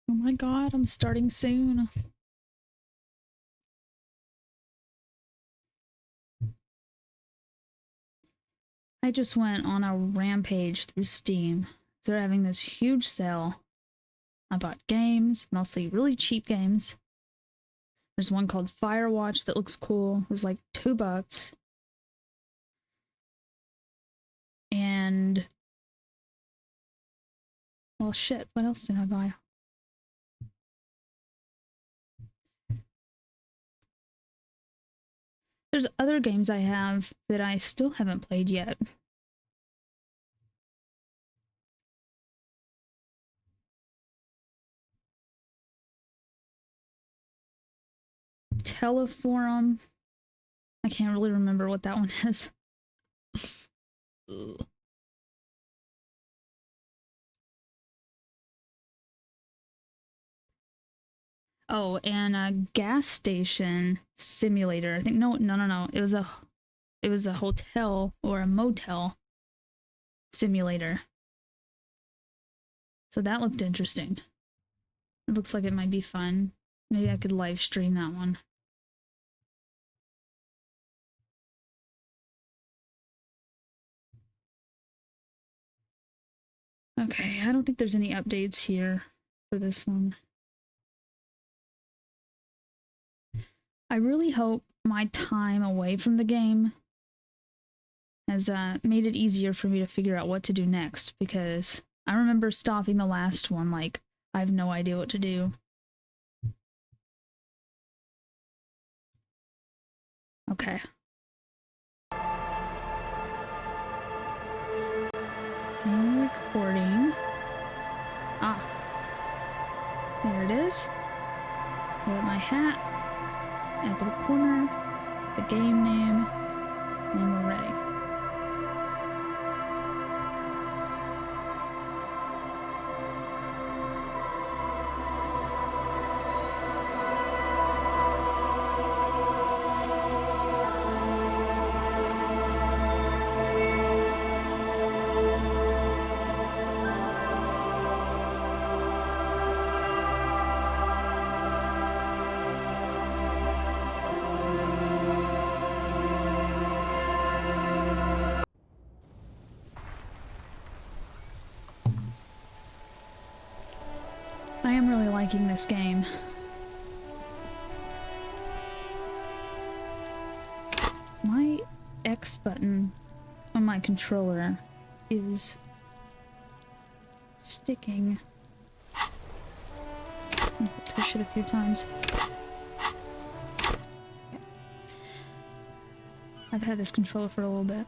Oh my god, I'm starting soon. I just went on a rampage through Steam. They're having this huge sale. I bought games, mostly really cheap games. There's one called Firewatch that looks cool. It was like $2. And well, shit, what else did I buy? There's other games I have that I still haven't played yet. Teleforum. I can't really remember what that one is. Oh, and a gas station simulator. I think no. It was a hotel or a motel simulator. So that looked interesting. It looks like it might be fun. Maybe I could live stream that one. Okay, I don't think there's any updates here for this one. I really hope my time away from the game has made it easier for me to figure out what to do next, because I remember stopping the last one like I have no idea what to do. Okay. I'm recording. Ah. There it is. Got my hat at the corner, the game name, and we're ready. I am really liking this game. My X button on my controller is sticking. I'll push it a few times. I've had this controller for a little bit.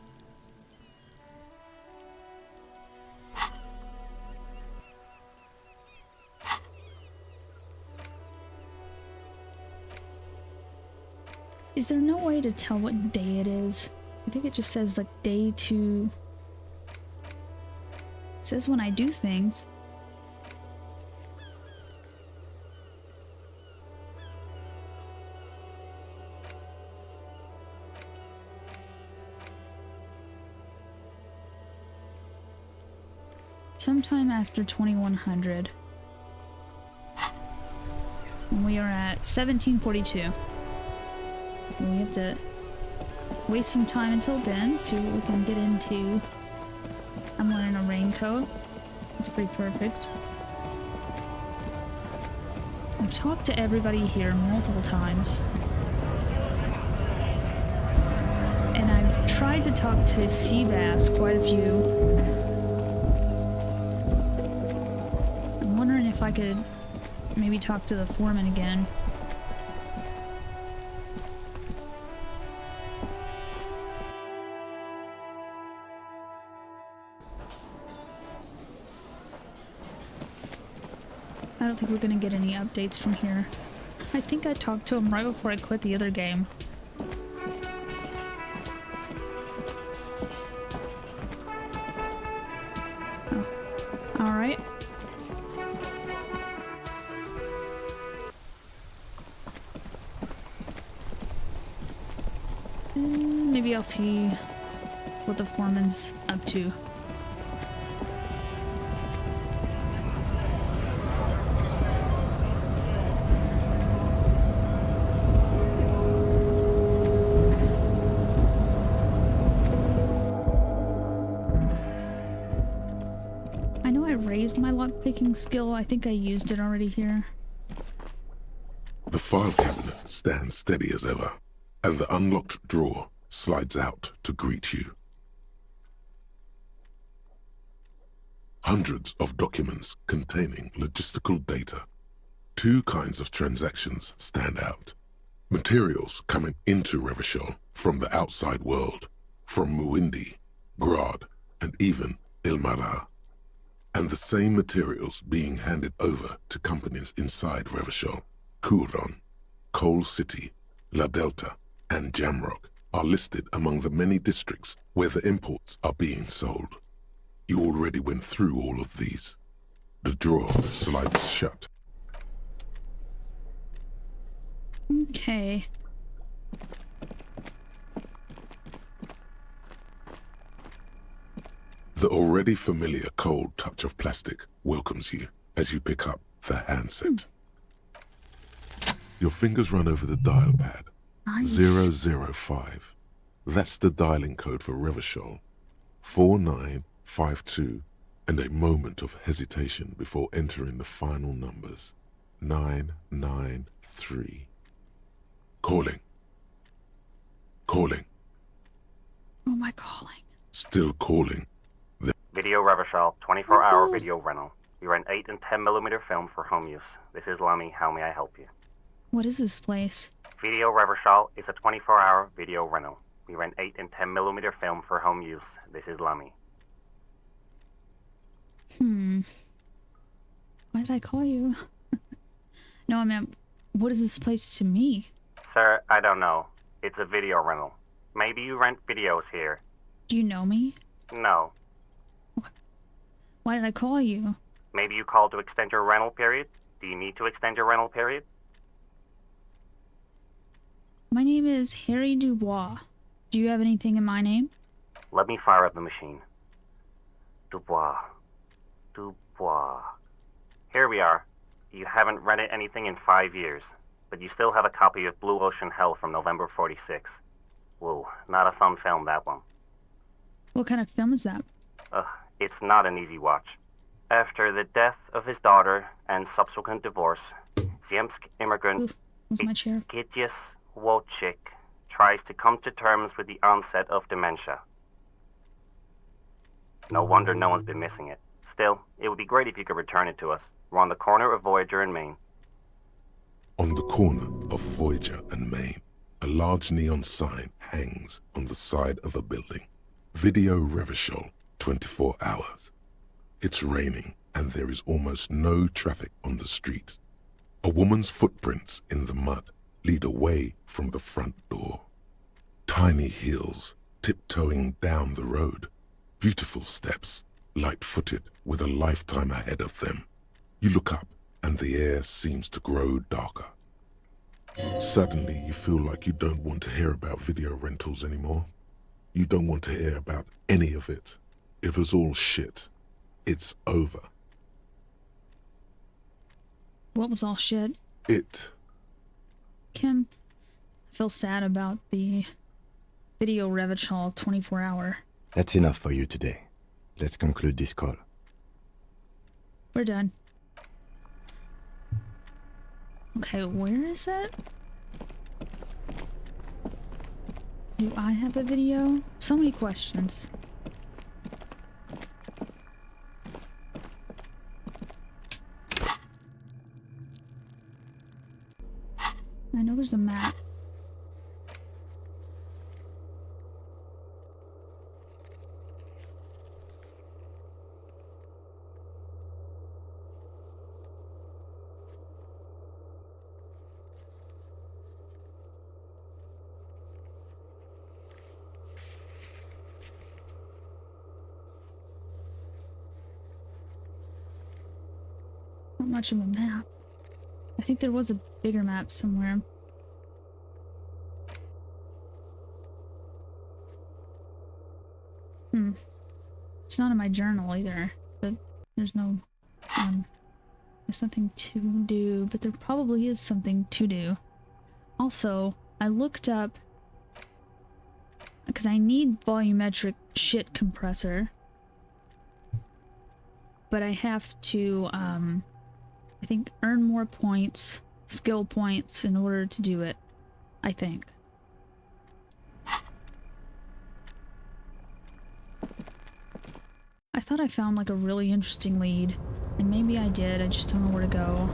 Is there no way to tell what day it is? I think it just says like day 2. It says when I do things. Sometime after 2100. And we are at 1742. So we have to waste some time until then, see what we can get into. I'm wearing a raincoat. It's pretty perfect. I've talked to everybody here multiple times. And I've tried to talk to Seabass quite a few. I'm wondering if I could maybe talk to the foreman again. I don't think we're gonna get any updates from here. I think I talked to him right before I quit the other game. Oh. Alright. Maybe I'll see what the foreman's up to. raised my lockpicking skill. I think I used it already here. The file cabinet stands steady as ever, and the unlocked drawer slides out to greet you. Hundreds of documents containing logistical data. Two kinds of transactions stand out. Materials coming into Revachol from the outside world, from Muindi, Grad, and even Ilmara. And the same materials being handed over to companies inside Revachol. Kuron, Coal City, La Delta, and Jamrock are listed among the many districts where the imports are being sold. You already went through all of these. The drawer slides shut. Okay. The already familiar cold touch of plastic welcomes you as you pick up the handset. Your fingers run over the dial pad. Nice. 005. That's the dialing code for Revachol. 4952, and a moment of hesitation before entering the final numbers. 993. Calling. Calling. Oh, my calling. Still calling. Video Revachol, 24-hour video rental. We rent 8 and 10 millimeter film for home use. This is Lamy. How may I help you? What is this place? Video Revachol is a 24-hour video rental. We rent 8 and 10 millimeter film for home use. This is Lamy. Why did I call you? No, I meant, what is this place to me? Sir, I don't know. It's a video rental. Maybe you rent videos here. Do you know me? No. Why did I call you? Maybe you called to extend your rental period? Do you need to extend your rental period? My name is Harry Dubois. Do you have anything in my name? Let me fire up the machine. Dubois. Dubois. Here we are. You haven't rented anything in 5 years, but you still have a copy of Blue Ocean Hell from November 46. Whoa, not a fun film, that one. What kind of film is that? It's not an easy watch. After the death of his daughter and subsequent divorce, Ziemsk immigrant Oof, where's my chair? Gitius Wojcik tries to come to terms with the onset of dementia. No wonder no one's been missing it. Still, it would be great if you could return it to us. We're on the corner of Voyager and Main. On the corner of Voyager and Main, a large neon sign hangs on the side of a building. Video Revachol, 24 hours. It's raining and there is almost no traffic on the street. A woman's footprints in the mud lead away from the front door. Tiny heels tiptoeing down the road. Beautiful steps, light-footed with a lifetime ahead of them. You look up and the air seems to grow darker. Suddenly you feel like you don't want to hear about video rentals anymore. You don't want to hear about any of it. It was all shit. It's over. What was all shit? Kim, I feel sad about the Video Revachol 24-hour. That's enough for you today. Let's conclude this call. We're done. Okay, where is it? Do I have a video? So many questions. I know there's a map. Not much of a map. I think there was a bigger map somewhere. It's not in my journal either, but there's no, there's nothing to do, but there probably is something to do. Also, I looked up, because I need volumetric shit compressor. but I have to, I think, earn more points, skill points, in order to do it. I think. I thought I found like a really interesting lead, and maybe I did, I just don't know where to go.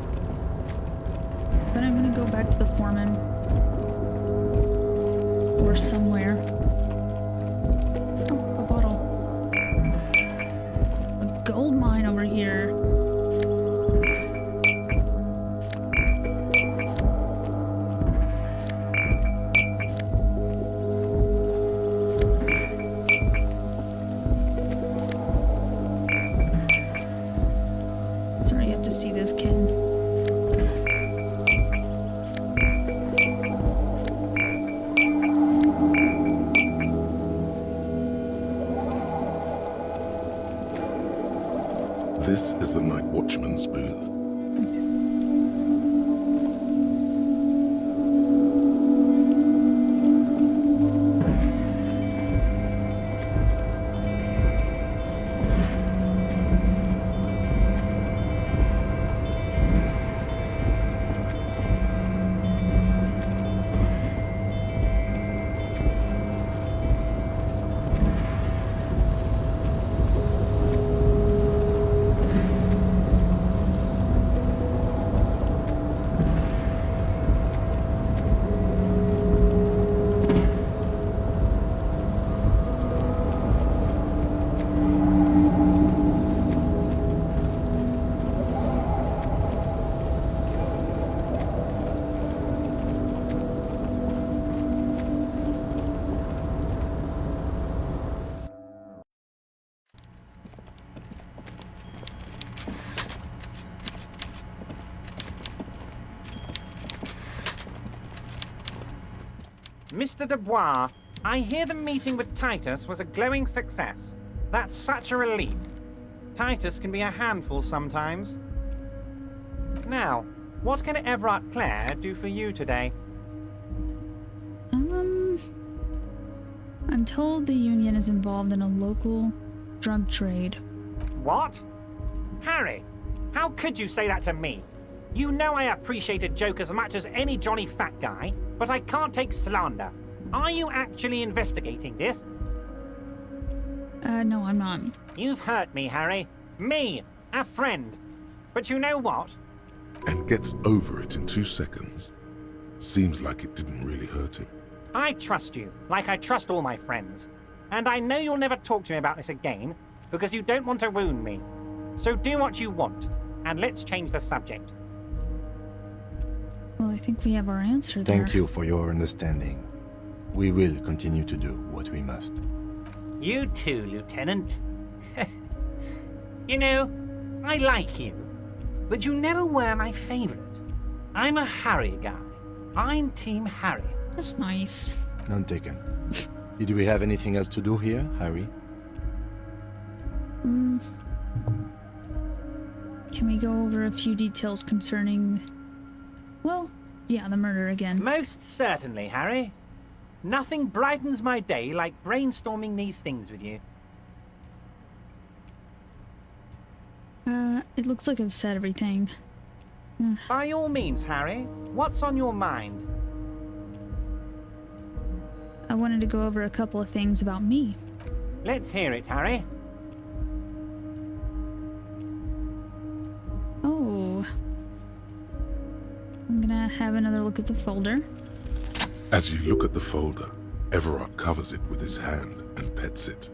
But I'm gonna go back to the foreman. Or somewhere. Oh, a bottle. A gold mine over here. Sorry, you have to see this, Ken. This is the night watchman's booth. Mr. Dubois, I hear the meeting with Titus was a glowing success. That's such a relief. Titus can be a handful sometimes. Now, what can Everard Clare do for you today? I'm told the Union is involved in a local drug trade. What? Harry, how could you say that to me? You know I appreciate a joke as much as any Johnny Fat Guy, but I can't take slander. Are you actually investigating this? No, I'm not. You've hurt me, Harry. Me, a friend. But you know what? And gets over it in 2 seconds. Seems like it didn't really hurt him. I trust you, like I trust all my friends. And I know you'll never talk to me about this again, because you don't want to wound me. So do what you want, and let's change the subject. Well, I think we have our answer there. Thank you for your understanding. We will continue to do what we must. You too, Lieutenant. You know, I like you, but you never were my favorite. I'm a Harry guy. I'm Team Harry. That's nice. None taken. Did we have anything else to do here, Harry? Can we go over a few details concerning... Well, yeah, the murder again. Most certainly, Harry. Nothing brightens my day like brainstorming these things with you. It looks like I've said everything. By all means, Harry. What's on your mind? I wanted to go over a couple of things about me. Let's hear it, Harry. Oh. I'm gonna have another look at the folder. As you look at the folder, Everard covers it with his hand and pets it.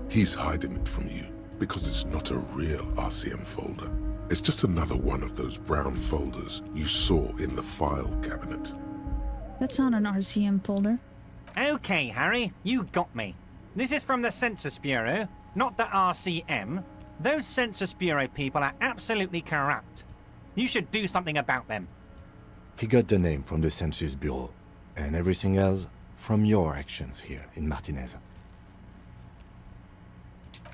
He's hiding it from you because it's not a real RCM folder. It's just another one of those brown folders you saw in the file cabinet. That's not an RCM folder. Okay, Harry, you got me. This is from the Census Bureau, not the RCM. Those Census Bureau people are absolutely corrupt. You should do something about them. He got the name from the Census Bureau, and everything else from your actions here in Martinez.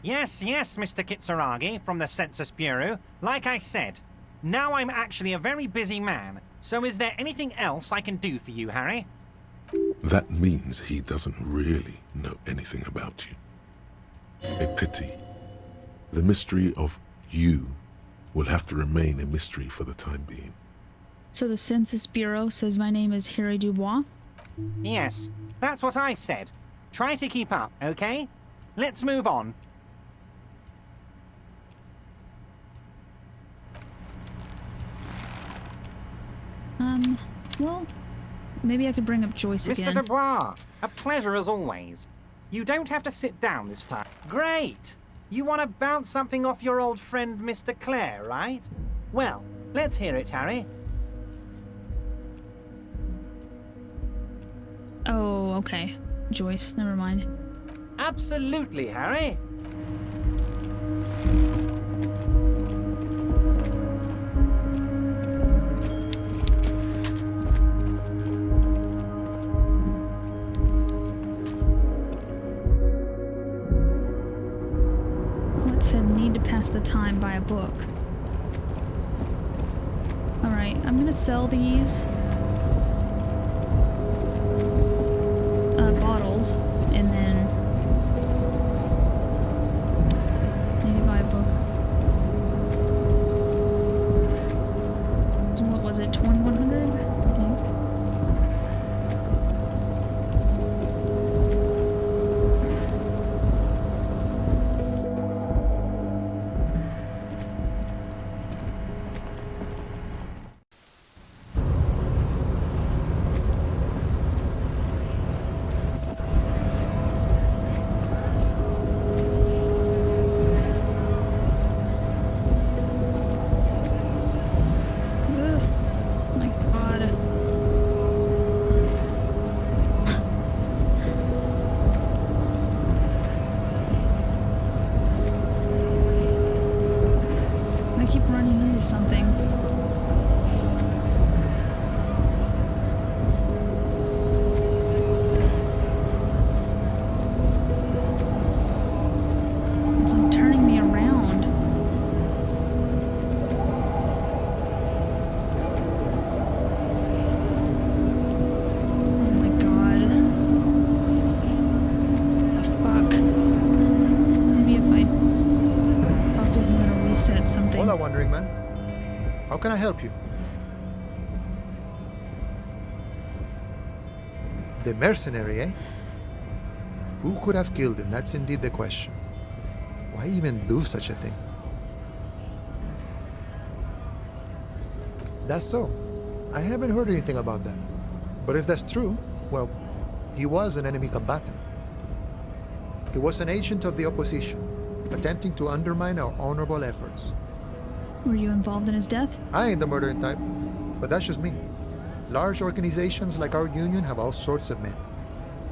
Yes, Mr. Kitsuragi from the Census Bureau. Like I said, now I'm actually a very busy man, so is there anything else I can do for you, Harry? That means he doesn't really know anything about you. A pity. The mystery of You will have to remain a mystery for the time being. So the Census Bureau says my name is Harry Dubois? Yes, that's what I said. Try to keep up, okay? Let's move on. Well, maybe I could bring up Joyce Mr. again. Dubois, a pleasure as always. You don't have to sit down this time. Great! You want to bounce something off your old friend Mr. Clare, right? Well, let's hear it, Harry. Oh, okay. Joyce, never mind. Absolutely, Harry. It said need to pass the time by a book. Alright, I'm gonna sell these bottles and then maybe buy a book. So what was it, 2100? I think. Ugh, my God. I keep running into something. It's like turning me around. Oh my God. The fuck? Maybe if I talk to him, it'll reset something. Hola, Wandering Man. How can I help you? The mercenary, eh? Who could have killed him? That's indeed the question. Why even do such a thing? That's so. I haven't heard anything about that. But if that's true, well, he was an enemy combatant. He was an agent of the opposition, attempting to undermine our honorable efforts. Were you involved in his death? I ain't the murdering type, but that's just me. Large organizations like our union have all sorts of men,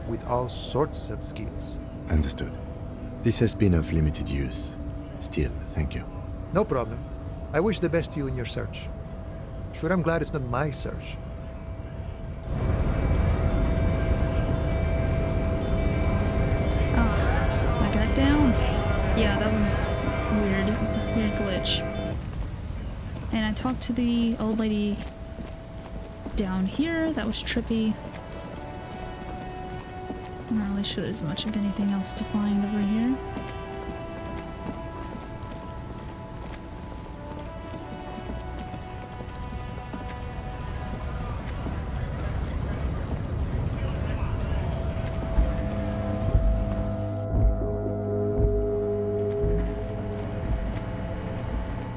with all sorts of skills. Understood. This has been of limited use. Still, thank you. No problem. I wish the best to you in your search. Sure, I'm glad it's not my search. Ah, I got down. Yeah, that was weird. Weird glitch. And I talked to the old lady down here. That was trippy. I'm not really sure there's much of anything else to find over here.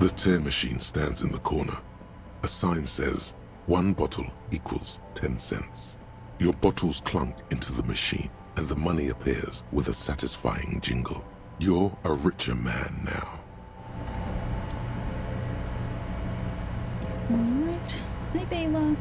The tear machine stands in the corner. A sign says, 1 bottle equals 10 cents. Your bottles clunk into the machine, and the money appears with a satisfying jingle. You're a richer man now. Alright. Hi, Bayla.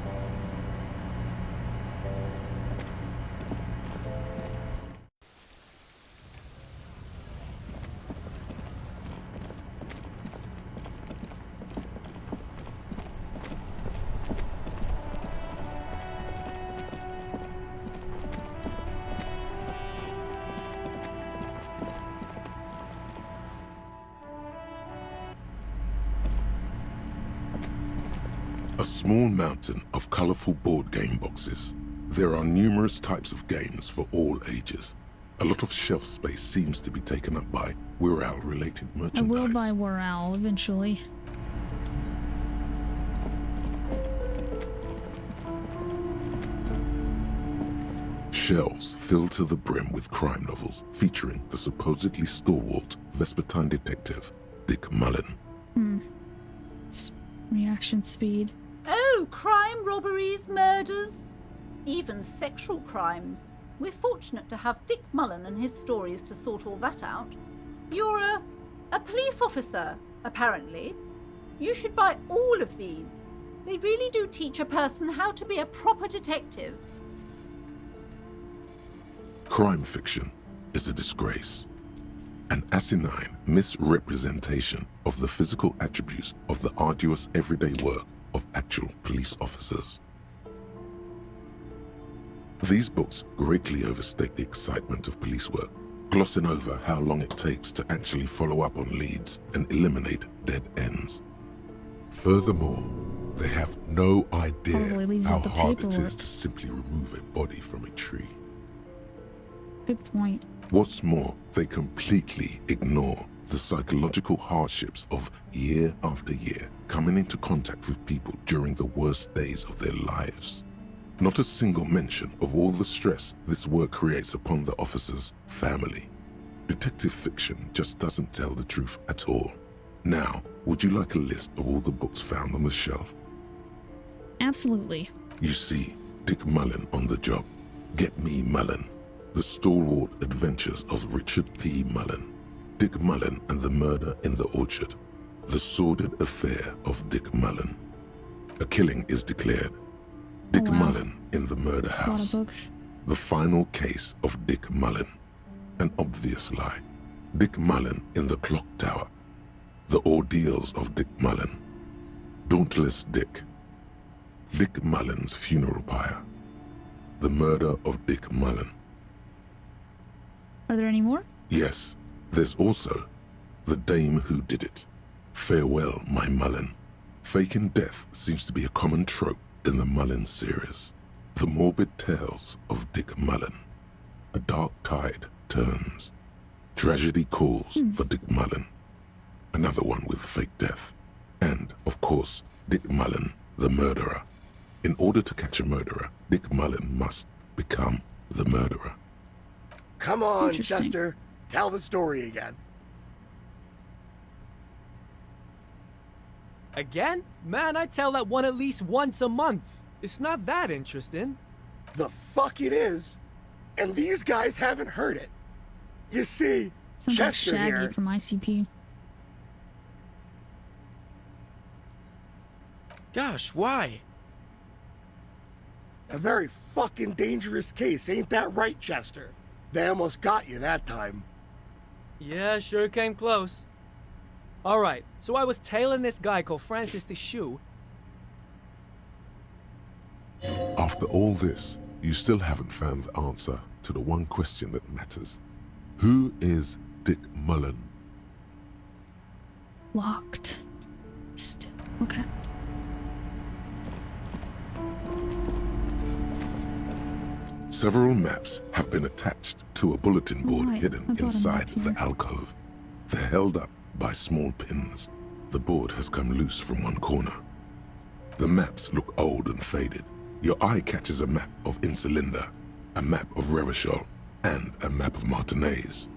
A small mountain of colorful board game boxes. There are numerous types of games for all ages. A lot of shelf space seems to be taken up by Wirral-related I merchandise. will buy Wirral eventually. Shelves filled to the brim with crime novels featuring the supposedly stalwart Vespertine detective, Dick Mullen. Reaction speed. Oh, crime, robberies, murders, even sexual crimes. We're fortunate to have Dick Mullen and his stories to sort all that out. You're a police officer, apparently. You should buy all of these. They really do teach a person how to be a proper detective. Crime fiction is a disgrace. An asinine misrepresentation of the physical attributes of the arduous everyday work of actual police officers. These books greatly overstate the excitement of police work, glossing over how long it takes to actually follow up on leads and eliminate dead ends. Furthermore, they have no idea Probably leaves how out the hard it paperwork. is to simply remove a body from a tree. Good point. What's more, they completely ignore the psychological hardships of year after year coming into contact with people during the worst days of their lives. Not a single mention of all the stress this work creates upon the officer's family. Detective fiction just doesn't tell the truth at all. Now, would you like a list of all the books found on the shelf? Absolutely. You see Dick Mullen on the job. Get Me Mullen. The Stalwart Adventures of Richard P. Mullen. Dick Mullen and the Murder in the Orchard. The Sordid Affair of Dick Mullen. A killing is declared. Dick wow. Mullen in the Murder A lot of House. books. The Final Case of Dick Mullen. An Obvious Lie. Dick Mullen in the Clock Tower. The Ordeals of Dick Mullen. Dauntless Dick. Dick Mullen's Funeral Pyre. The Murder of Dick Mullen. Are there any more? Yes, there's also The Dame Who Did It. Farewell, My Mullen. Faking death seems to be a common trope in the Mullen series. The morbid tales of Dick Mullen. A dark tide turns. Tragedy calls for Dick Mullen. Another one with fake death. And, of course, Dick Mullen, the murderer. In order to catch a murderer, Dick Mullen must become the murderer. Come on, Interesting. Chester. Tell the story again. Again? Man, I tell that one at least once a month. It's not that interesting. The fuck it is. And these guys haven't heard it. You see, Sounds like Chester Shaggy here. from ICP. Gosh, why? A very fucking dangerous case, ain't that right, Chester? They almost got you that time. Yeah, sure came close. Alright, so I was tailing this guy called Francis the Shoe. After all this, you still haven't found the answer to the one question that matters. Who is Dick Mullen? Locked. Still. Okay. Several maps have been attached to a bulletin board Right, I hidden brought a inside map the here. alcove. They're held up by small pins. The board has come loose from one corner. The maps look old and faded. Your eye catches a map of Insulinda, a map of Revachol, and a map of Martinez.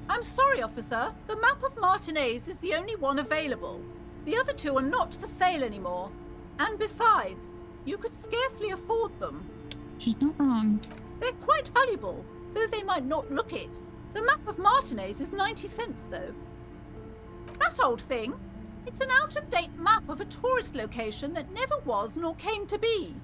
I'm sorry, officer. The map of Martinez is the only one available. The other two are not for sale anymore. And besides, you could scarcely afford them. She's not wrong. They're quite valuable, though they might not look it. The map of Martinez is 90 cents, though. That old thing? It's an out-of-date map of a tourist location that never was nor came to be.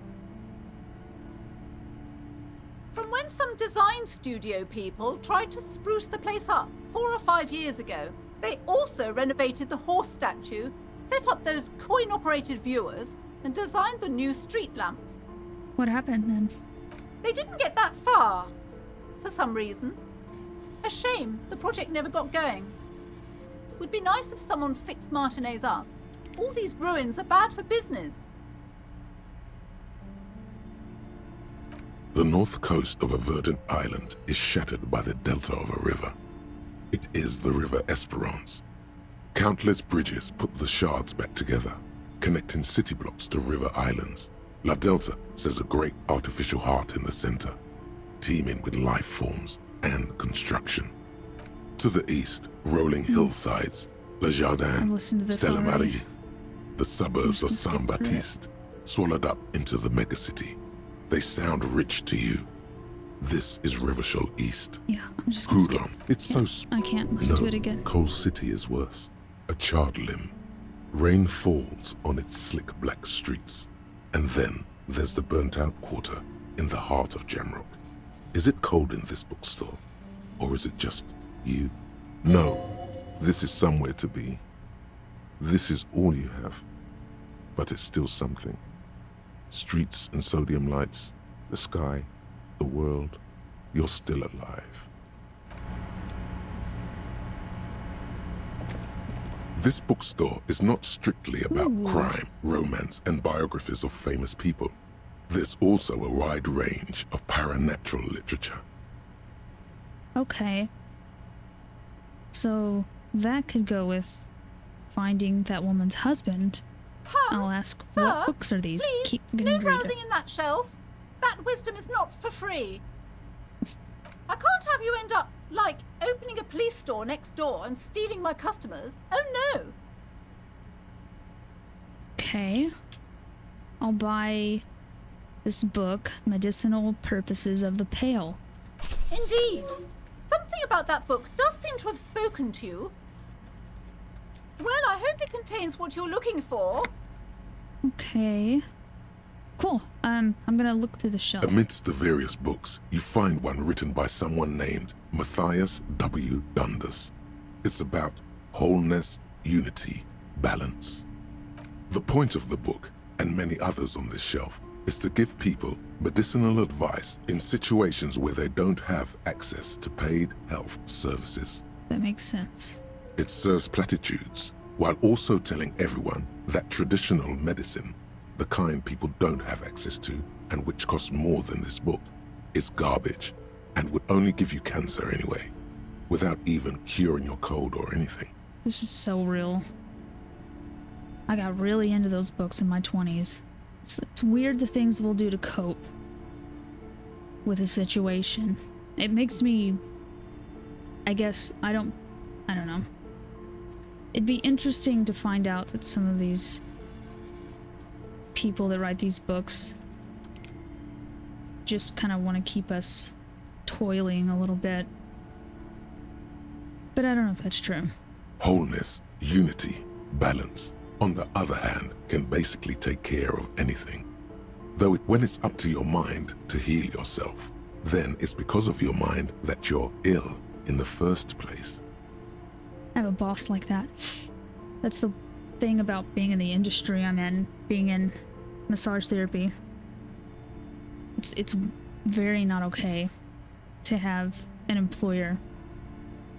From when some design studio people tried to spruce the place up 4 or 5 years ago. They also renovated the horse statue, set up those coin-operated viewers, and designed the new street lamps. What happened then? They didn't get that far, for some reason. A shame the project never got going. Would be nice if someone fixed Martinez up. All these ruins are bad for business. The north coast of a verdant island is shattered by the delta of a river. It is the River Esperance. Countless bridges put the shards back together, connecting city blocks to river islands. La Delta says a great artificial heart in the center, teeming with life forms and construction. To the east, rolling hillsides, Le I've Jardin, listened to this Stella already. Marie, the suburbs of Just skip Saint through it. Baptiste, swallowed up into the megacity. They sound rich to you. This is Riverdale East. Yeah, I'm just gonna skip. Coulon, it's so I can't listen no, to it again. Coal City is worse. A charred limb. Rain falls on its slick black streets. And then there's the burnt-out quarter in the heart of Jamrock. Is it cold in this bookstore? Or is it just you? No, this is somewhere to be. This is all you have. But it's still something. Streets and sodium lights, the sky, the world. You're still alive. This bookstore is not strictly about crime, romance, and biographies of famous people. There's also a wide range of paranatural literature. Okay. So that could go with finding that woman's husband. I'll ask, Sir, what books are these? please, Keep no getting read. browsing in that shelf. That wisdom is not for free. I can't have you end up, like, opening a police store next door and stealing my customers. Oh no! Okay. I'll buy this book, Medicinal Purposes of the Pale. Indeed. Something about that book does seem to have spoken to you. Well, I hope it contains what you're looking for. Okay. Cool. I'm gonna look through the shelf. Amidst the various books, you find one written by someone named Matthias W. Dundas. It's about wholeness, unity, balance. The point of the book, and many others on this shelf, is to give people medicinal advice in situations where they don't have access to paid health services. That makes sense. It serves platitudes, while also telling everyone that traditional medicine, the kind people don't have access to and which costs more than this book, is garbage and would only give you cancer anyway, without even curing your cold or anything. This is so real. I got really into those books in my 20s. It's weird the things we'll do to cope with a situation. It makes me... I guess, I don't know. It'd be interesting to find out that some of these people that write these books just kind of want to keep us toiling a little bit. But I don't know if that's true. Wholeness, unity, balance, on the other hand, can basically take care of anything. Though when it's up to your mind to heal yourself, then it's because of your mind that you're ill in the first place. I have a boss like that. That's the thing about being in the industry I'm in, being in massage therapy. It's very not okay to have an employer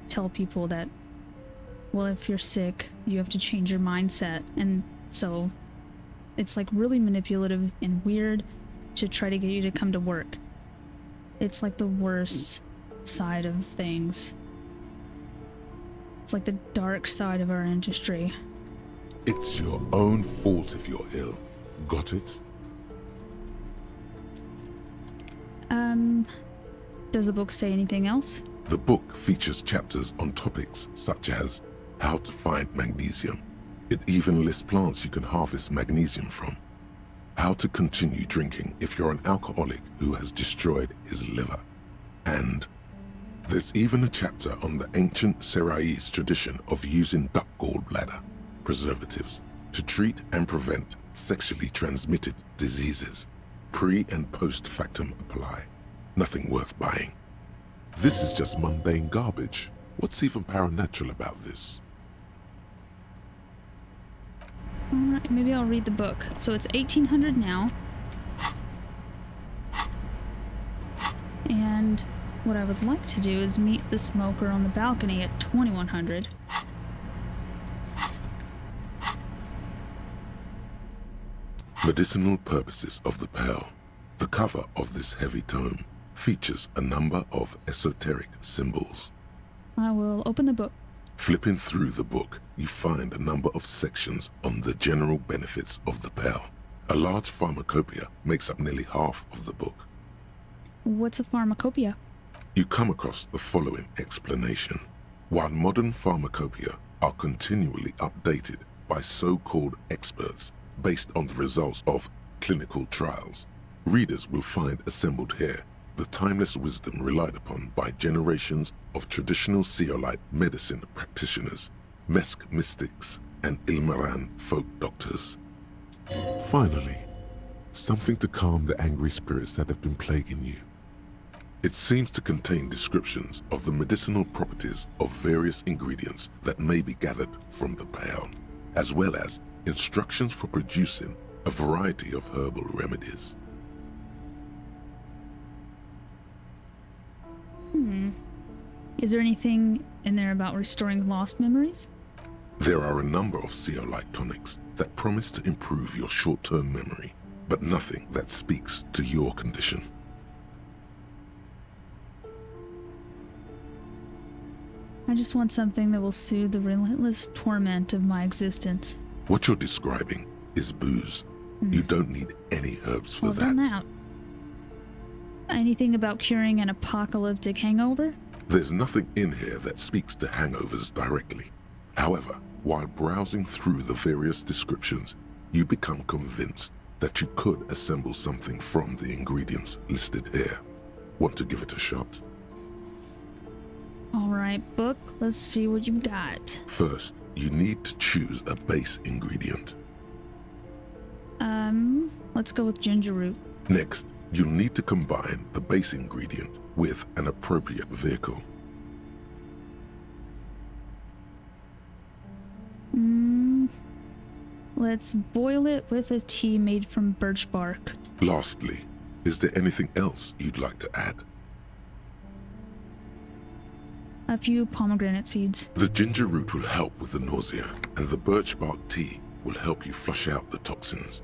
tell people that, well, if you're sick, you have to change your mindset. And so it's like really manipulative and weird to try to get you to come to work. It's like the worst side of things. It's like the dark side of our industry. It's your own fault if you're ill. Got it? Does the book say anything else? The book features chapters on topics such as how to find magnesium. It even lists plants you can harvest magnesium from. How to continue drinking if you're an alcoholic who has destroyed his liver. And there's even a chapter on the ancient Seraïs tradition of using duck gallbladder preservatives to treat and prevent sexually transmitted diseases. Pre and post factum apply. Nothing worth buying. This is just mundane garbage. What's even paranatural about this? Alright, maybe I'll read the book. So it's 1800 now. And what I would like to do is meet the smoker on the balcony at 2100. Medicinal Purposes of the Pale. The cover of this heavy tome features a number of esoteric symbols. I will open the book. Flipping through the book, you find a number of sections on the general benefits of the pill. A large pharmacopoeia makes up nearly half of the book. What's a pharmacopoeia? You come across the following explanation. While modern pharmacopoeia are continually updated by so-called experts based on the results of clinical trials, readers will find assembled here the timeless wisdom relied upon by generations of traditional Seolite medicine practitioners, Mesk mystics, and Ilmaran folk doctors. Finally, something to calm the angry spirits that have been plaguing you. It seems to contain descriptions of the medicinal properties of various ingredients that may be gathered from the pill, as well as instructions for producing a variety of herbal remedies. Is there anything in there about restoring lost memories? There are a number of Seolite tonics that promise to improve your short-term memory, but nothing that speaks to your condition. I just want something that will soothe the relentless torment of my existence. What you're describing is booze. You don't need any herbs for Well, that. done that. Anything about curing an apocalyptic hangover? There's nothing in here that speaks to hangovers directly. However, while browsing through the various descriptions, you become convinced that you could assemble something from the ingredients listed here. Want to give it a shot? Alright, book, let's see what you've got. First, you need to choose a base ingredient. Let's go with ginger root. Next, you'll need to combine the base ingredient with an appropriate vehicle. Let's boil it with a tea made from birch bark. Lastly, is there anything else you'd like to add? A few pomegranate seeds. The ginger root will help with the nausea, and the birch bark tea will help you flush out the toxins.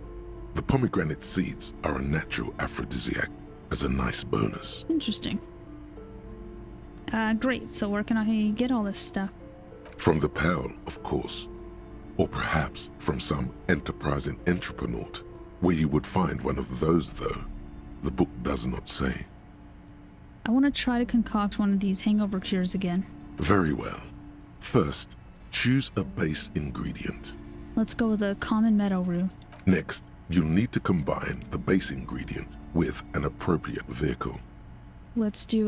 The pomegranate seeds are a natural aphrodisiac as a nice bonus. Interesting. Great, so where can I get all this stuff? From the Pearl, of course. Or perhaps from some enterprising entrepreneur. Where you would find one of those, though, the book does not say. I want to try to concoct one of these hangover cures again. Very well. First, choose a base ingredient. Let's go with a common meadow rue. Next, you'll need to combine the base ingredient with an appropriate vehicle. Let's do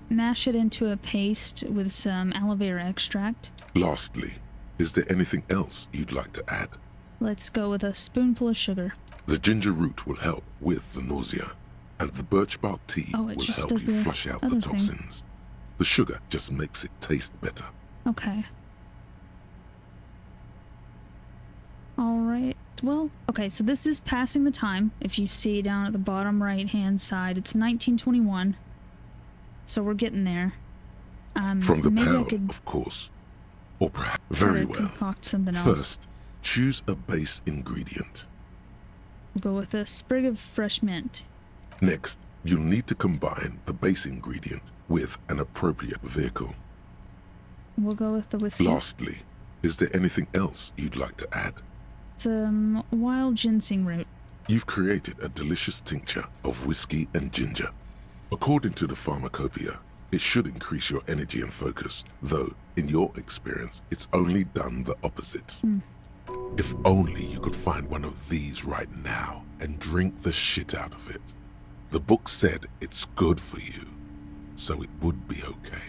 mash it into a paste with some aloe vera extract. Lastly, is there anything else you'd like to add? Let's go with a spoonful of sugar. The ginger root will help with the nausea, and the birch bark tea will help you flush out the toxins. The sugar just makes it taste better. Okay. Alright, well, okay, so this is passing the time. If you see down at the bottom right-hand side, it's 1921. So we're getting there. From the maybe Pearl, I could of course. Or perhaps, very well. Concoct something else. First, choose a base ingredient. We'll go with a sprig of fresh mint. Next, you'll need to combine the base ingredient with an appropriate vehicle. We'll go with the whiskey. Lastly, is there anything else you'd like to add? Some wild ginseng root. You've created a delicious tincture of whiskey and ginger. According to the pharmacopoeia, it should increase your energy and focus, though, in your experience, it's only done the opposite. If only you could find one of these right now and drink the shit out of it. The book said it's good for you, so it would be okay.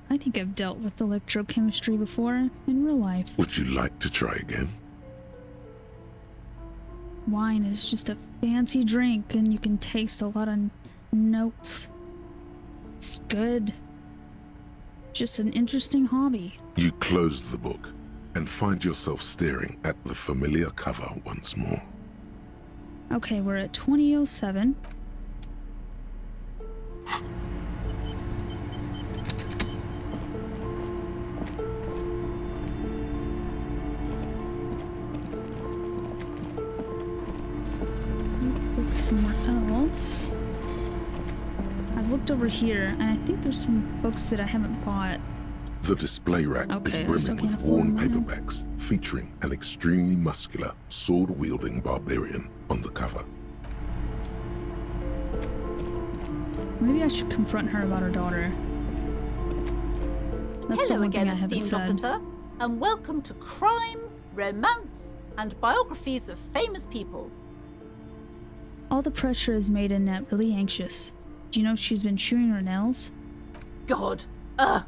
I think I've dealt with electrochemistry before in real life. Would you like to try again? Wine is just a fancy drink and you can taste a lot of notes. It's good. Just an interesting hobby. You close the book and find yourself staring at the familiar cover once more. Okay, we're at 2007. somewhere else. I've looked over here, and I think there's some books that I haven't bought. The display rack Okay, is still brimming can't with worn afford one. paperbacks featuring an extremely muscular, sword-wielding barbarian on the cover. Maybe I should confront her about her daughter. That's the Hello one thing again, I haven't esteemed said. officer, and welcome to Crime, Romance, and Biographies of Famous People. All the pressure has made Annette really anxious. Do you know she's been chewing her nails? God. Ugh.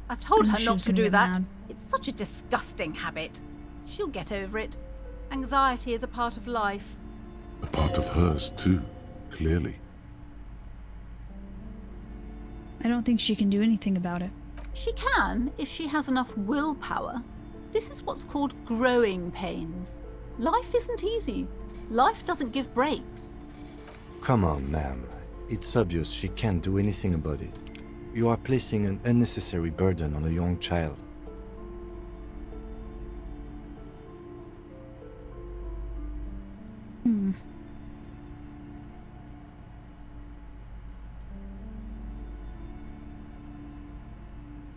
I've told I knew her she not was to gonna do get that. mad. It's such a disgusting habit. She'll get over it. Anxiety is a part of life. A part of hers, too, clearly. I don't think she can do anything about it. She can, if she has enough willpower. This is what's called growing pains. Life isn't easy. Life doesn't give breaks. Come on, ma'am. It's obvious she can't do anything about it. You are placing an unnecessary burden on a young child.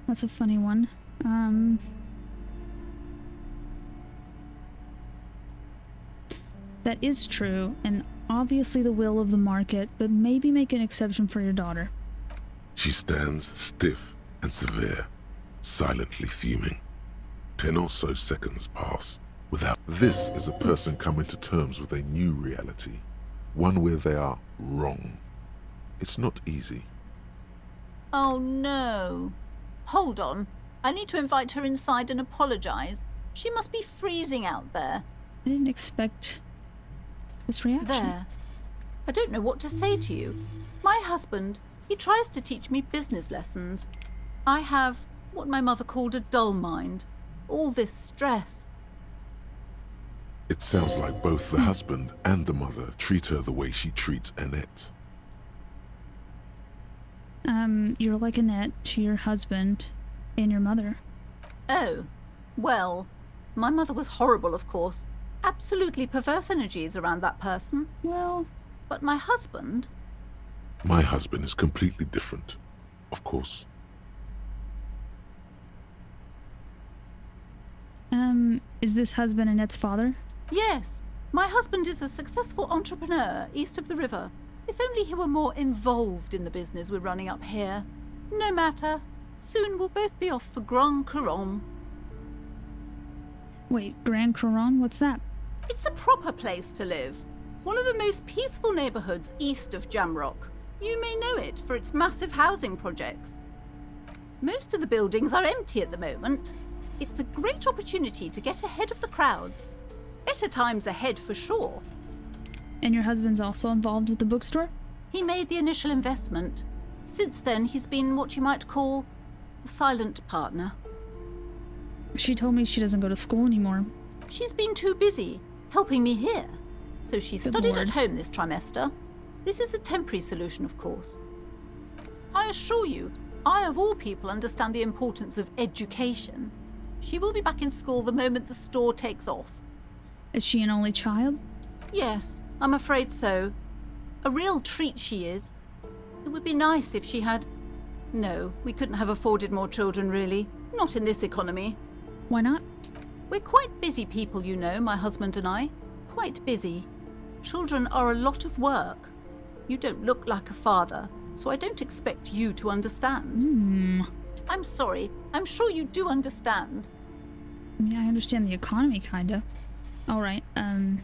That's a funny one. That is true, and obviously the will of the market, but maybe make an exception for your daughter. She stands stiff and severe, silently fuming. 10 or so seconds pass without. This is a person coming to terms with a new reality, one where they are wrong. It's not easy. Oh no. Hold on. I need to invite her inside and apologize. She must be freezing out there. I didn't expect this reaction. There. I don't know what to say to you. My husband, he tries to teach me business lessons. I have what my mother called a dull mind. All this stress. It sounds like both the husband and the mother treat her the way she treats Annette. You're like Annette to your husband and your mother. Oh, well, my mother was horrible, of course. Absolutely perverse energies around that person. Well, But my husband, My husband is completely different, of course. Is this husband Annette's father? yes, my husband is a successful entrepreneur east of the river. If only he were more involved in the business we're running up here. No matter. Soon we'll both be off for Grand Couronne. Wait, Grand Couronne? What's that? It's a proper place to live. One of the most peaceful neighborhoods east of Jamrock. You may know it for its massive housing projects. Most of the buildings are empty at the moment. It's a great opportunity to get ahead of the crowds. Better times ahead for sure. And your husband's also involved with the bookstore? He made the initial investment. Since then, he's been what you might call a silent partner. She told me she doesn't go to school anymore. She's been too busy helping me here. So she Good studied Lord. at home this trimester. This is a temporary solution, of course. I assure you, I of all people understand the importance of education. She will be back in school the moment the store takes off. Is she an only child? Yes, I'm afraid so. A real treat she is. It would be nice if she had... No, we couldn't have afforded more children, really. Not in this economy. Why not? We're quite busy people, you know, my husband and I. Quite busy. Children are a lot of work. You don't look like a father, so I don't expect you to understand. I'm sorry. I'm sure you do understand. I mean, I understand the economy, kinda. Alright, I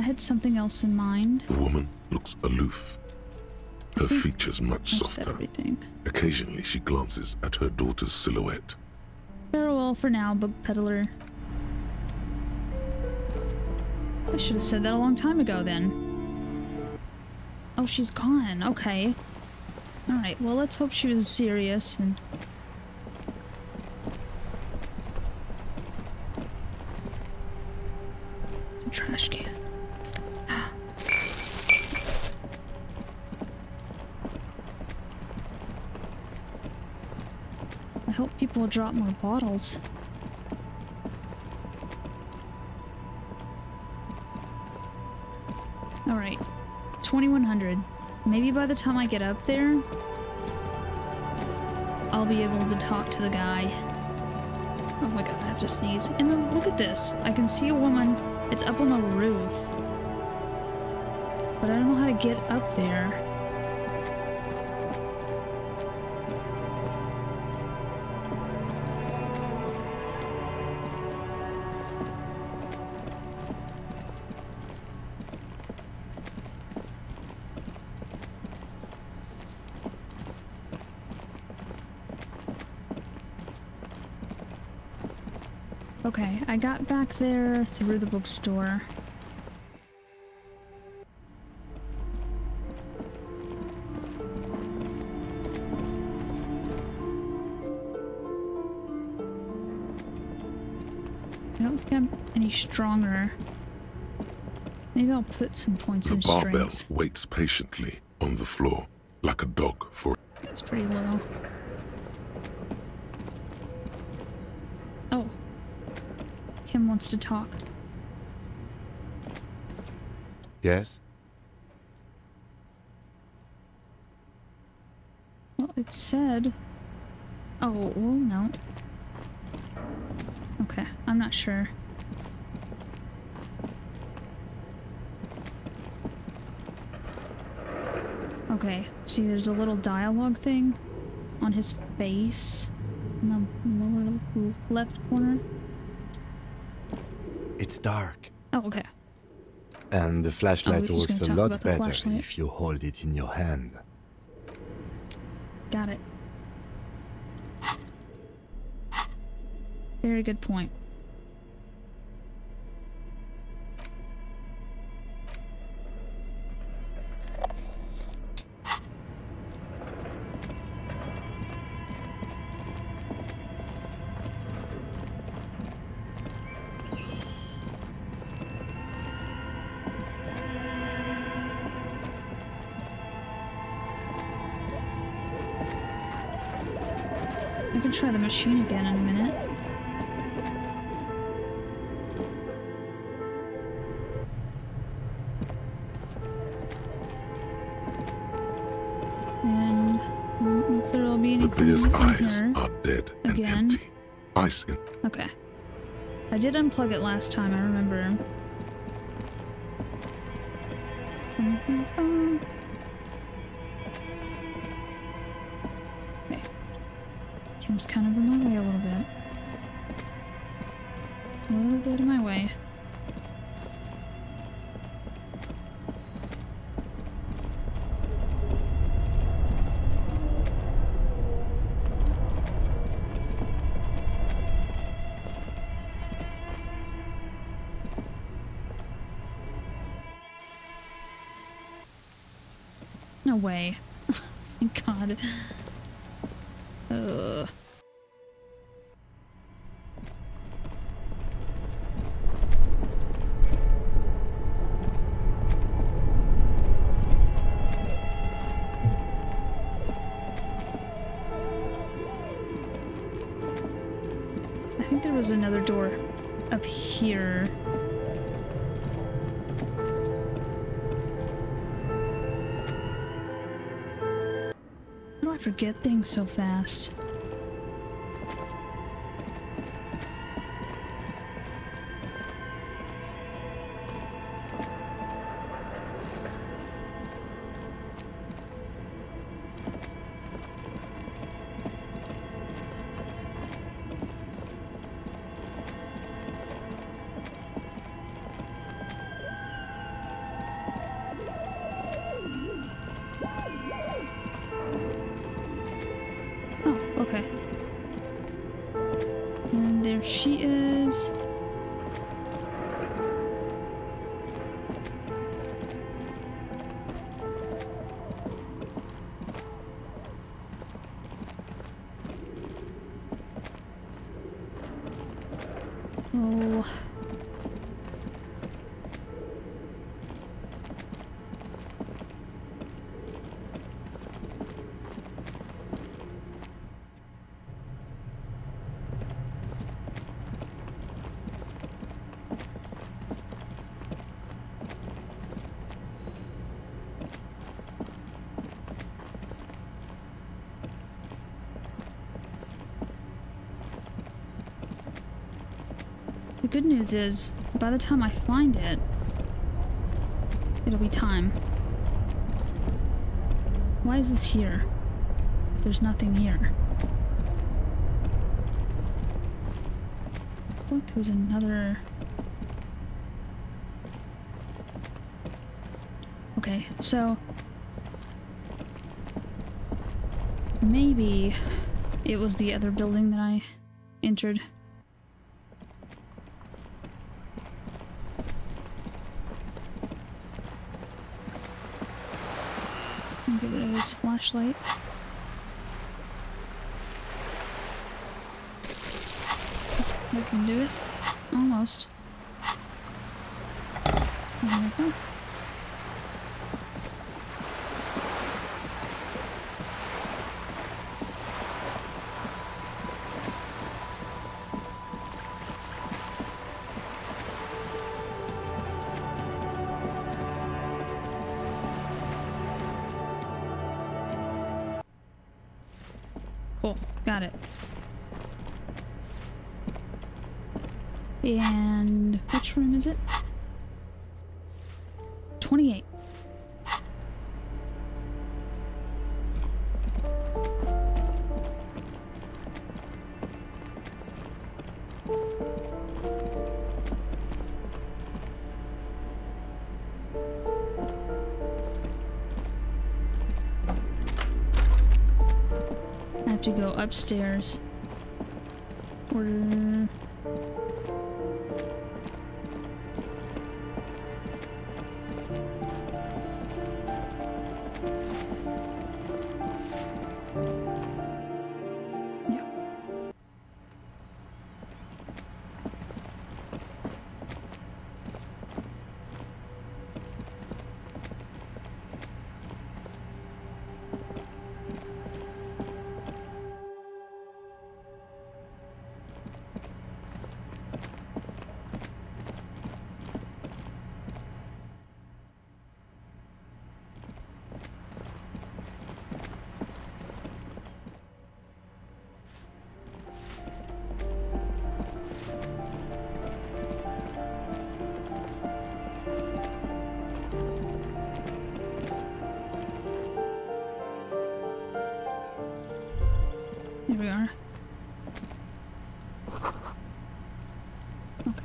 had something else in mind. The woman looks aloof, her features much That's softer. everything. Occasionally she glances at her daughter's silhouette. Farewell for now, book peddler. I should have said that a long time ago, then. Oh, she's gone. Okay. Alright, well, let's hope she was serious and... It's a trash can. I hope people will drop more bottles. Alright. 2100. Maybe by the time I get up there, I'll be able to talk to the guy. Oh my god, I have to sneeze. And then look at this. I can see a woman. It's up on the roof. But I don't know how to get up there. Okay, I got back there through the bookstore. I don't think I'm any stronger. Maybe I'll put some points The in barbell strength. waits patiently on the floor, like a dog for... That's pretty low. Oh. Kim wants to talk. Yes? Well, it said... Oh, well, no. Okay, I'm not sure. Okay, see there's a little dialogue thing on his face in the lower left corner. It's dark. Oh, okay. And the flashlight we're just works a gonna talk lot about the better flashlight. if you hold it in your hand. Got it. Very good point. I can try the machine again in a minute. And I don't know if there'll be The anything bear's in eyes here. are dead and Again? empty. Ice in... Okay. I did unplug it last time, I remember. Okay. Kim's kind of in my way a little bit. A little bit in my way. No way. Thank God. Ugh. I think there was another door up here. How do I forget things so fast? Oh, okay. And there she is. Oh. The good news is, by the time I find it, it'll be time. Why is this here? There's nothing here. Look, there's another... Okay, so... maybe it was the other building that I entered. Give it his flashlight. We can do it. Almost. There we go. Cool, got it. And which room is it? 28. I have to go upstairs. Order. Here we are. Okay.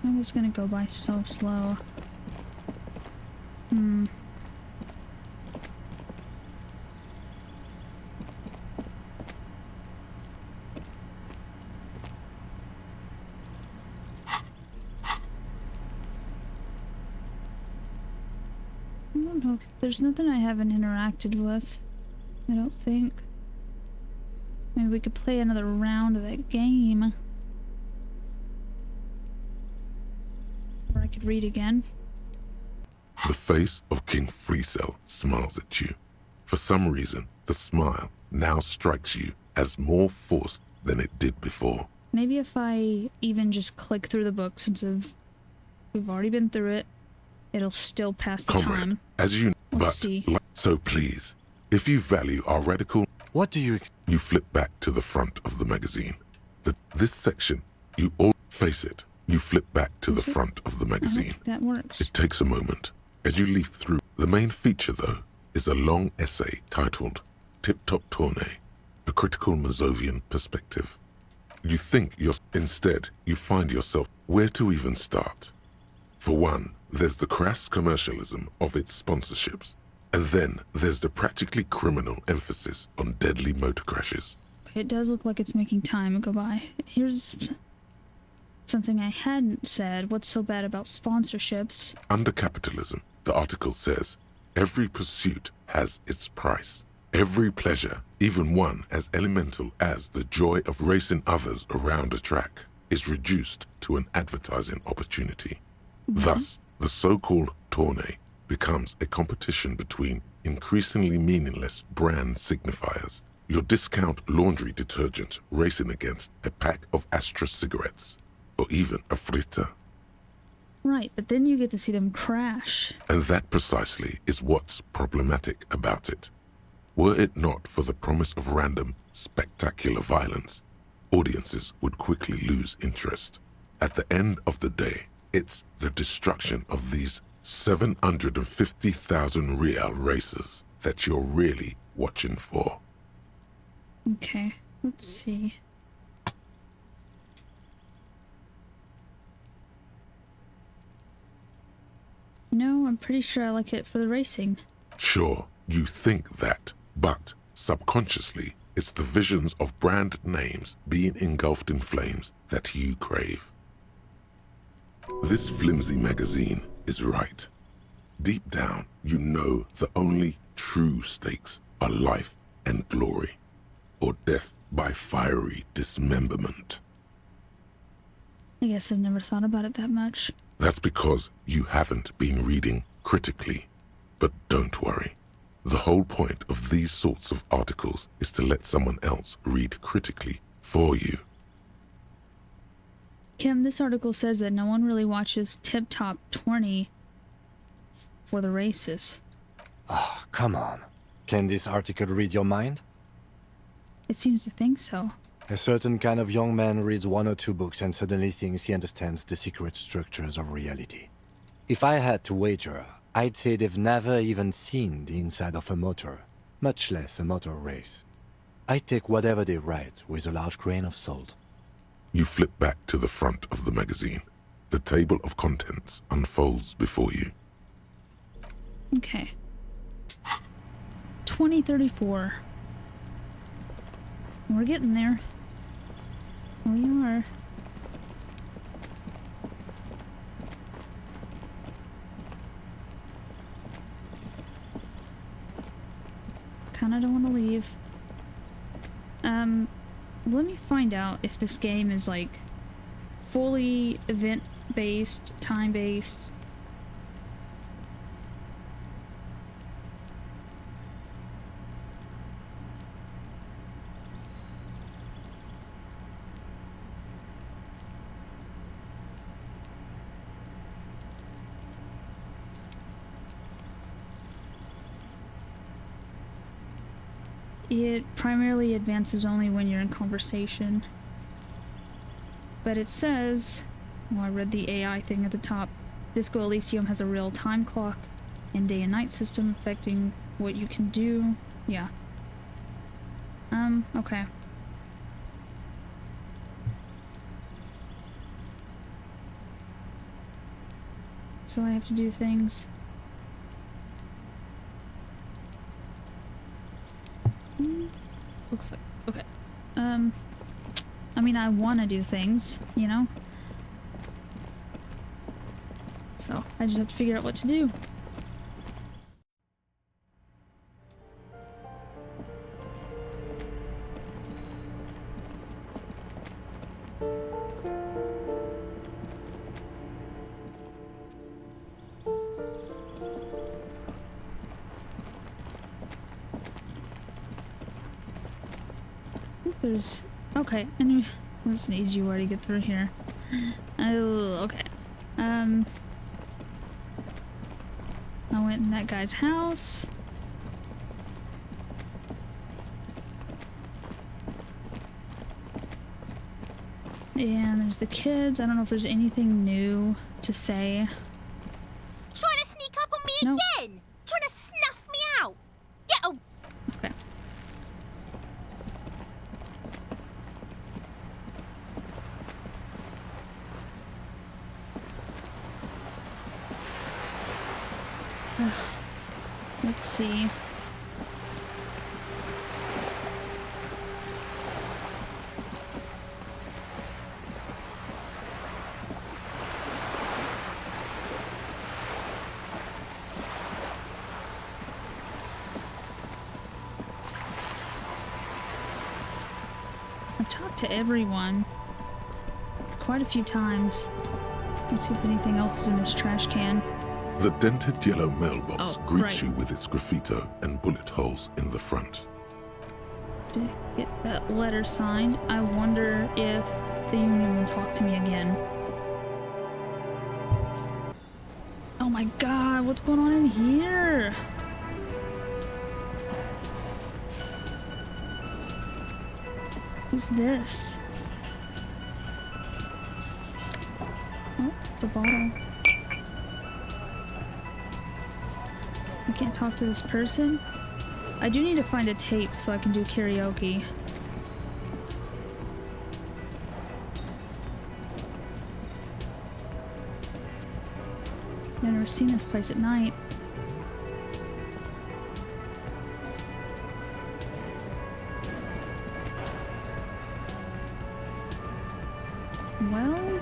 I was gonna go by so slow. I don't know. There's nothing I haven't interacted with. I don't think. Maybe we could play another round of that game. Or I could read again. The face of King Freecell smiles at you. For some reason, the smile now strikes you as more forced than it did before. Maybe if I even just click through the book, since we've already been through it, it'll still pass the Comrade, time. as you We'll but see. so please, if you value our radical, What do you you flip back to the front of the magazine. This section, you all face it. You flip back to the front of the I don't magazine. think that works. It takes a moment. As you leaf through, the main feature, though, is a long essay titled Tip Top Tournay, a critical Mazovian perspective. You think instead, you find yourself where to even start. For one, there's the crass commercialism of its sponsorships, and then there's the practically criminal emphasis on deadly motor crashes. It does look like it's making time go by. Here's something I hadn't said. What's so bad about sponsorships? Under capitalism, the article says, Every pursuit has its price. Every pleasure, even one as elemental as the joy of racing others around a track, is reduced to an advertising opportunity. Thus, the so-called tourney becomes a competition between increasingly meaningless brand signifiers. Your discount laundry detergent racing against a pack of Astra cigarettes, or even a Frita. Right, but then you get to see them crash. And that precisely is what's problematic about it. Were it not for the promise of random, spectacular violence, audiences would quickly lose interest. At the end of the day, it's the destruction of these 750,000 real racers that you're really watching for. Okay, let's see. No, I'm pretty sure I like it for the racing. Sure, you think that, but subconsciously, it's the visions of brand names being engulfed in flames that you crave. This flimsy magazine is right. Deep down, you know the only true stakes are life and glory, or death by fiery dismemberment. I guess I've never thought about it that much. That's because you haven't been reading critically. But don't worry. The whole point of these sorts of articles is to let someone else read critically for you. Kim, this article says that no one really watches Tip Top Tourney for the races. Ah, come on. Can this article read your mind? It seems to think so. A certain kind of young man reads 1 or 2 books and suddenly thinks he understands the secret structures of reality. If I had to wager, I'd say they've never even seen the inside of a motor, much less a motor race. I take whatever they write with a large grain of salt. You flip back to the front of the magazine. The table of contents unfolds before you. Okay. 2034. We're getting there. We are. Kinda don't want to leave. Let me find out if this game is like fully event-based, time-based. It primarily advances only when you're in conversation. But it says, well, I read the AI thing at the top, Disco Elysium has a real time clock and day and night system affecting what you can do. Yeah. Okay. So I have to do things. Looks like, okay. I mean, I want to do things, you know? So, I just have to figure out what to do. There's... okay, and there's an easy way to get through here. Oh, okay. I went in that guy's house. And there's the kids. I don't know if there's anything new to say. Trying to sneak up on me Nope. again! Trying to snuff me out! Get away! Okay. Let's see. I've talked to everyone quite a few times. Let's see if anything else is in this trash can. The dented yellow mailbox greets right. you with its graffito and bullet holes in the front. To get that letter signed, I wonder if the union will talk to me again. Oh my god, what's going on in here? Who's this? Oh, it's a bottle. I can't talk to this person. I do need to find a tape so I can do karaoke. I've never seen this place at night. Well,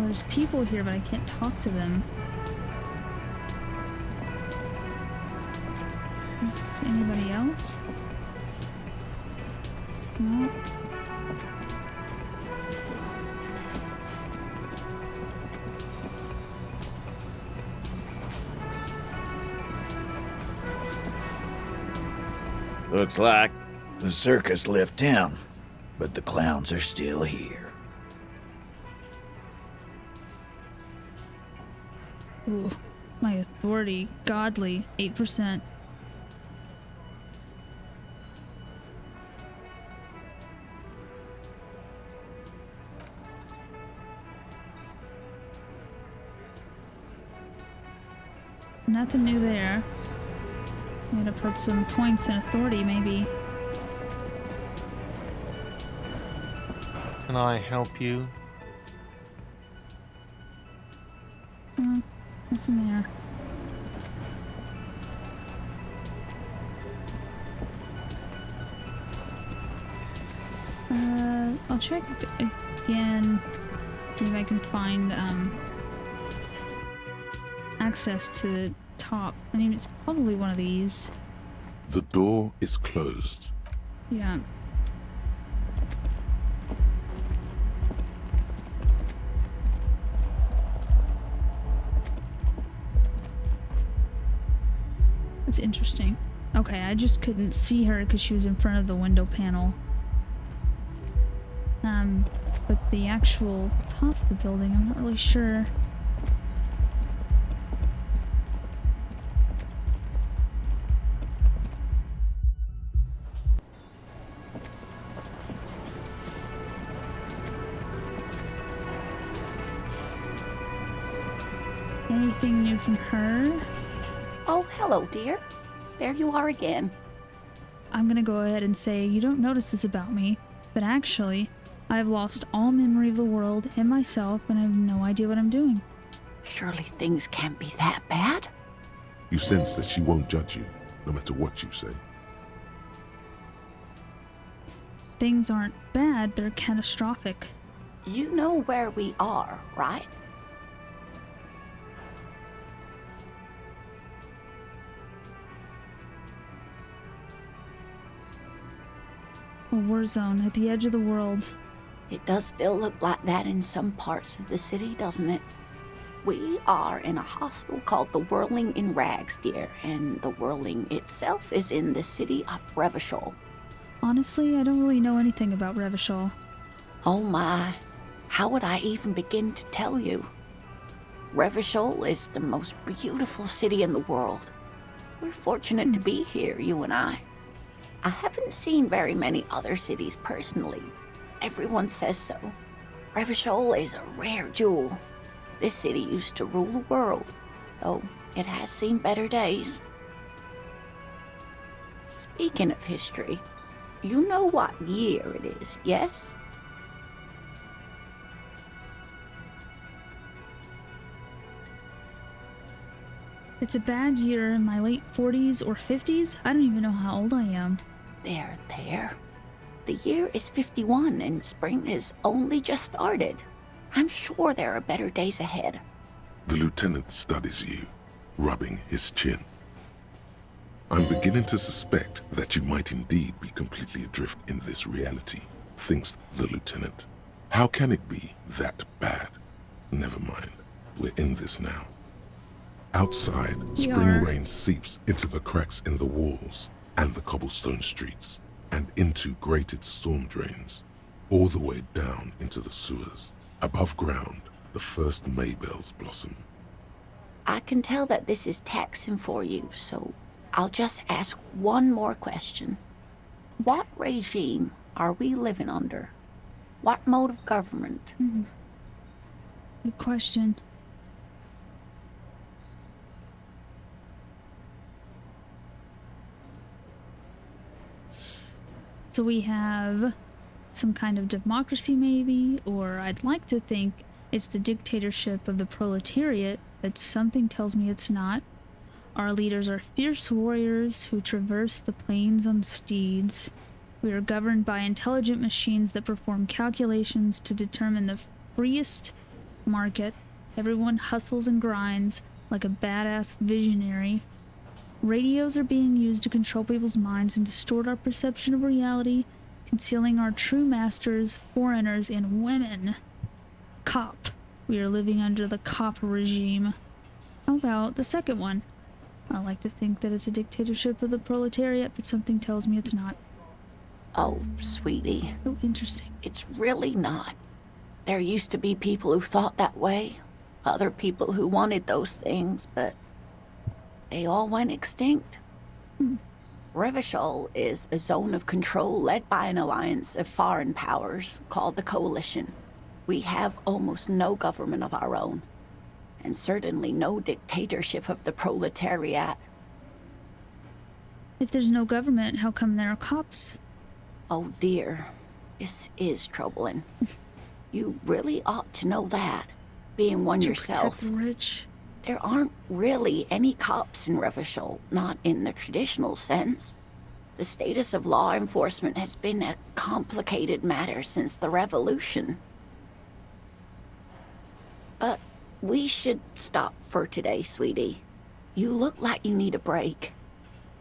there's people here, but I can't talk to them. To anybody else? No. Looks like the circus left town, but the clowns are still here. Ooh, my authority, godly, 8%. Nothing new there. I'm gonna put some points in authority, maybe. Can I help you? Nothing there. I'll check again, see if I can find access to the top. I mean, it's probably one of these. The door is closed. Yeah. That's interesting. Okay, I just couldn't see her because she was in front of the window panel. But the actual top of the building, I'm not really sure. Anything new from her? Oh, hello, dear. There you are again. I'm gonna go ahead and say you don't notice this about me, but actually, I've lost all memory of the world and myself, and I have no idea what I'm doing. Surely things can't be that bad? You sense that she won't judge you, no matter what you say. Things aren't bad, they're catastrophic. You know where we are, right? A war zone at the edge of the world. It does still look like that in some parts of the city, doesn't it? We are in a hostel called the Whirling in Rags, dear, and the Whirling itself is in the city of Revachol. Honestly, I don't really know anything about Revachol. Oh my, how would I even begin to tell you? Revachol is the most beautiful city in the world. We're fortunate to be here, you and I. I haven't seen very many other cities personally. Everyone says so. Revachol is a rare jewel. This city used to rule the world, though it has seen better days. Speaking of history, you know what year it is, yes? It's a bad year in my late 40s or 50s. I don't even know how old I am. There. The year is 51 and spring has only just started. I'm sure there are better days ahead. The lieutenant studies you, rubbing his chin. I'm beginning to suspect that you might indeed be completely adrift in this reality, thinks the lieutenant. How can it be that bad? Never mind. We're in this now. Outside, spring rain seeps into the cracks in the walls and the cobblestone streets, and into grated storm drains, all the way down into the sewers. Above ground, the first maybells blossom. I can tell that this is taxing for you, so I'll just ask one more question. What regime are we living under? What mode of government? Good question. So we have some kind of democracy maybe, or I'd like to think it's the dictatorship of the proletariat, but something tells me it's not. Our leaders are fierce warriors who traverse the plains on steeds. We are governed by intelligent machines that perform calculations to determine the freest market. Everyone hustles and grinds like a badass visionary. Radios are being used to control people's minds and distort our perception of reality, concealing our true masters, foreigners, and women. Cop. We are living under the cop regime. How about the second one? I like to think that it's a dictatorship of the proletariat, but something tells me it's not. Oh, sweetie. Oh, interesting. It's really not. There used to be people who thought that way, other people who wanted those things, but they all went extinct. Revachol is a zone of control led by an alliance of foreign powers called the Coalition. We have almost no government of our own, and certainly no dictatorship of the proletariat. If there's no government, how come there are cops? Oh dear, this is troubling. You really ought to know that, being one yourself. Protect the rich. There aren't really any cops in Revachol, not in the traditional sense. The status of law enforcement has been a complicated matter since the revolution. But we should stop for today, sweetie. You look like you need a break.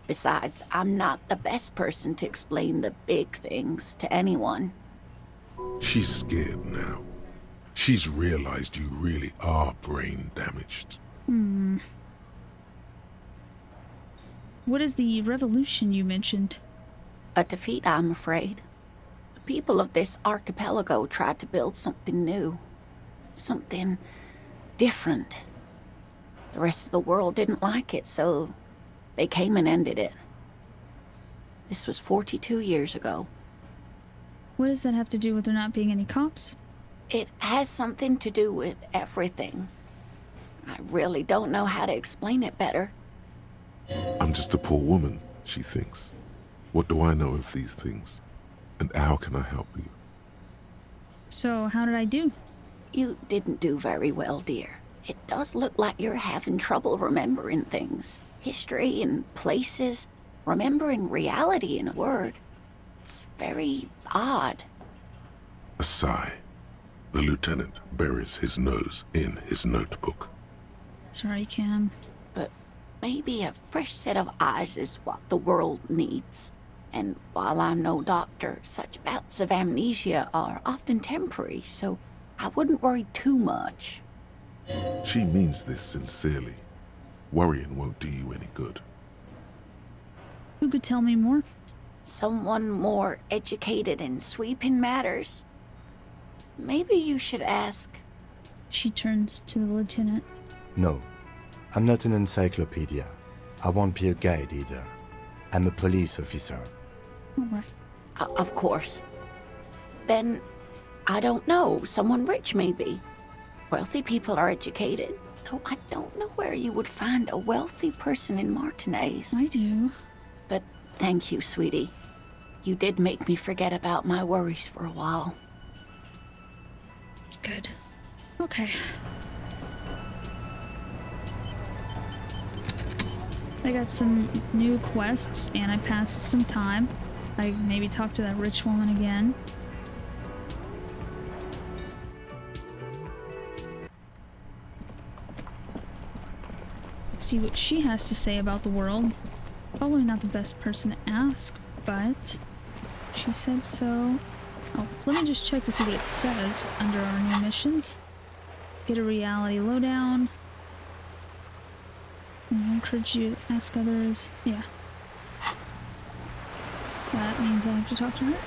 Besides, I'm not the best person to explain the big things to anyone. She's scared now. She's realized you really are brain damaged. What is the revolution you mentioned? A defeat, I'm afraid. The people of this archipelago tried to build something new. Something different. The rest of the world didn't like it, so they came and ended it. This was 42 years ago. What does that have to do with there not being any cops? It has something to do with everything. I really don't know how to explain it better. I'm just a poor woman, she thinks. What do I know of these things? And how can I help you? So, how did I do? You didn't do very well, dear. It does look like you're having trouble remembering things. History and places. Remembering reality, in a word. It's very odd. A sigh. The lieutenant buries his nose in his notebook. Sorry, Cam. But maybe a fresh set of eyes is what the world needs. And while I'm no doctor, such bouts of amnesia are often temporary, so I wouldn't worry too much. She means this sincerely. Worrying won't do you any good. Who could tell me more? Someone more educated in sweeping matters. Maybe you should ask. She turns to the lieutenant. No, I'm not an encyclopedia. I won't be a guide either. I'm a police officer. All right. Of course. Then, I don't know, someone rich maybe. Wealthy people are educated, though I don't know where you would find a wealthy person in Martinez. I do. But thank you, sweetie. You did make me forget about my worries for a while. Good. Okay. I got some new quests, and I passed some time. I maybe talked to that rich woman again. See what she has to say about the world. Probably not the best person to ask, but she said so. Oh, let me just check to see what it says under our new missions. Get a reality lowdown. I encourage you to ask others. Yeah. That means I have to talk to her.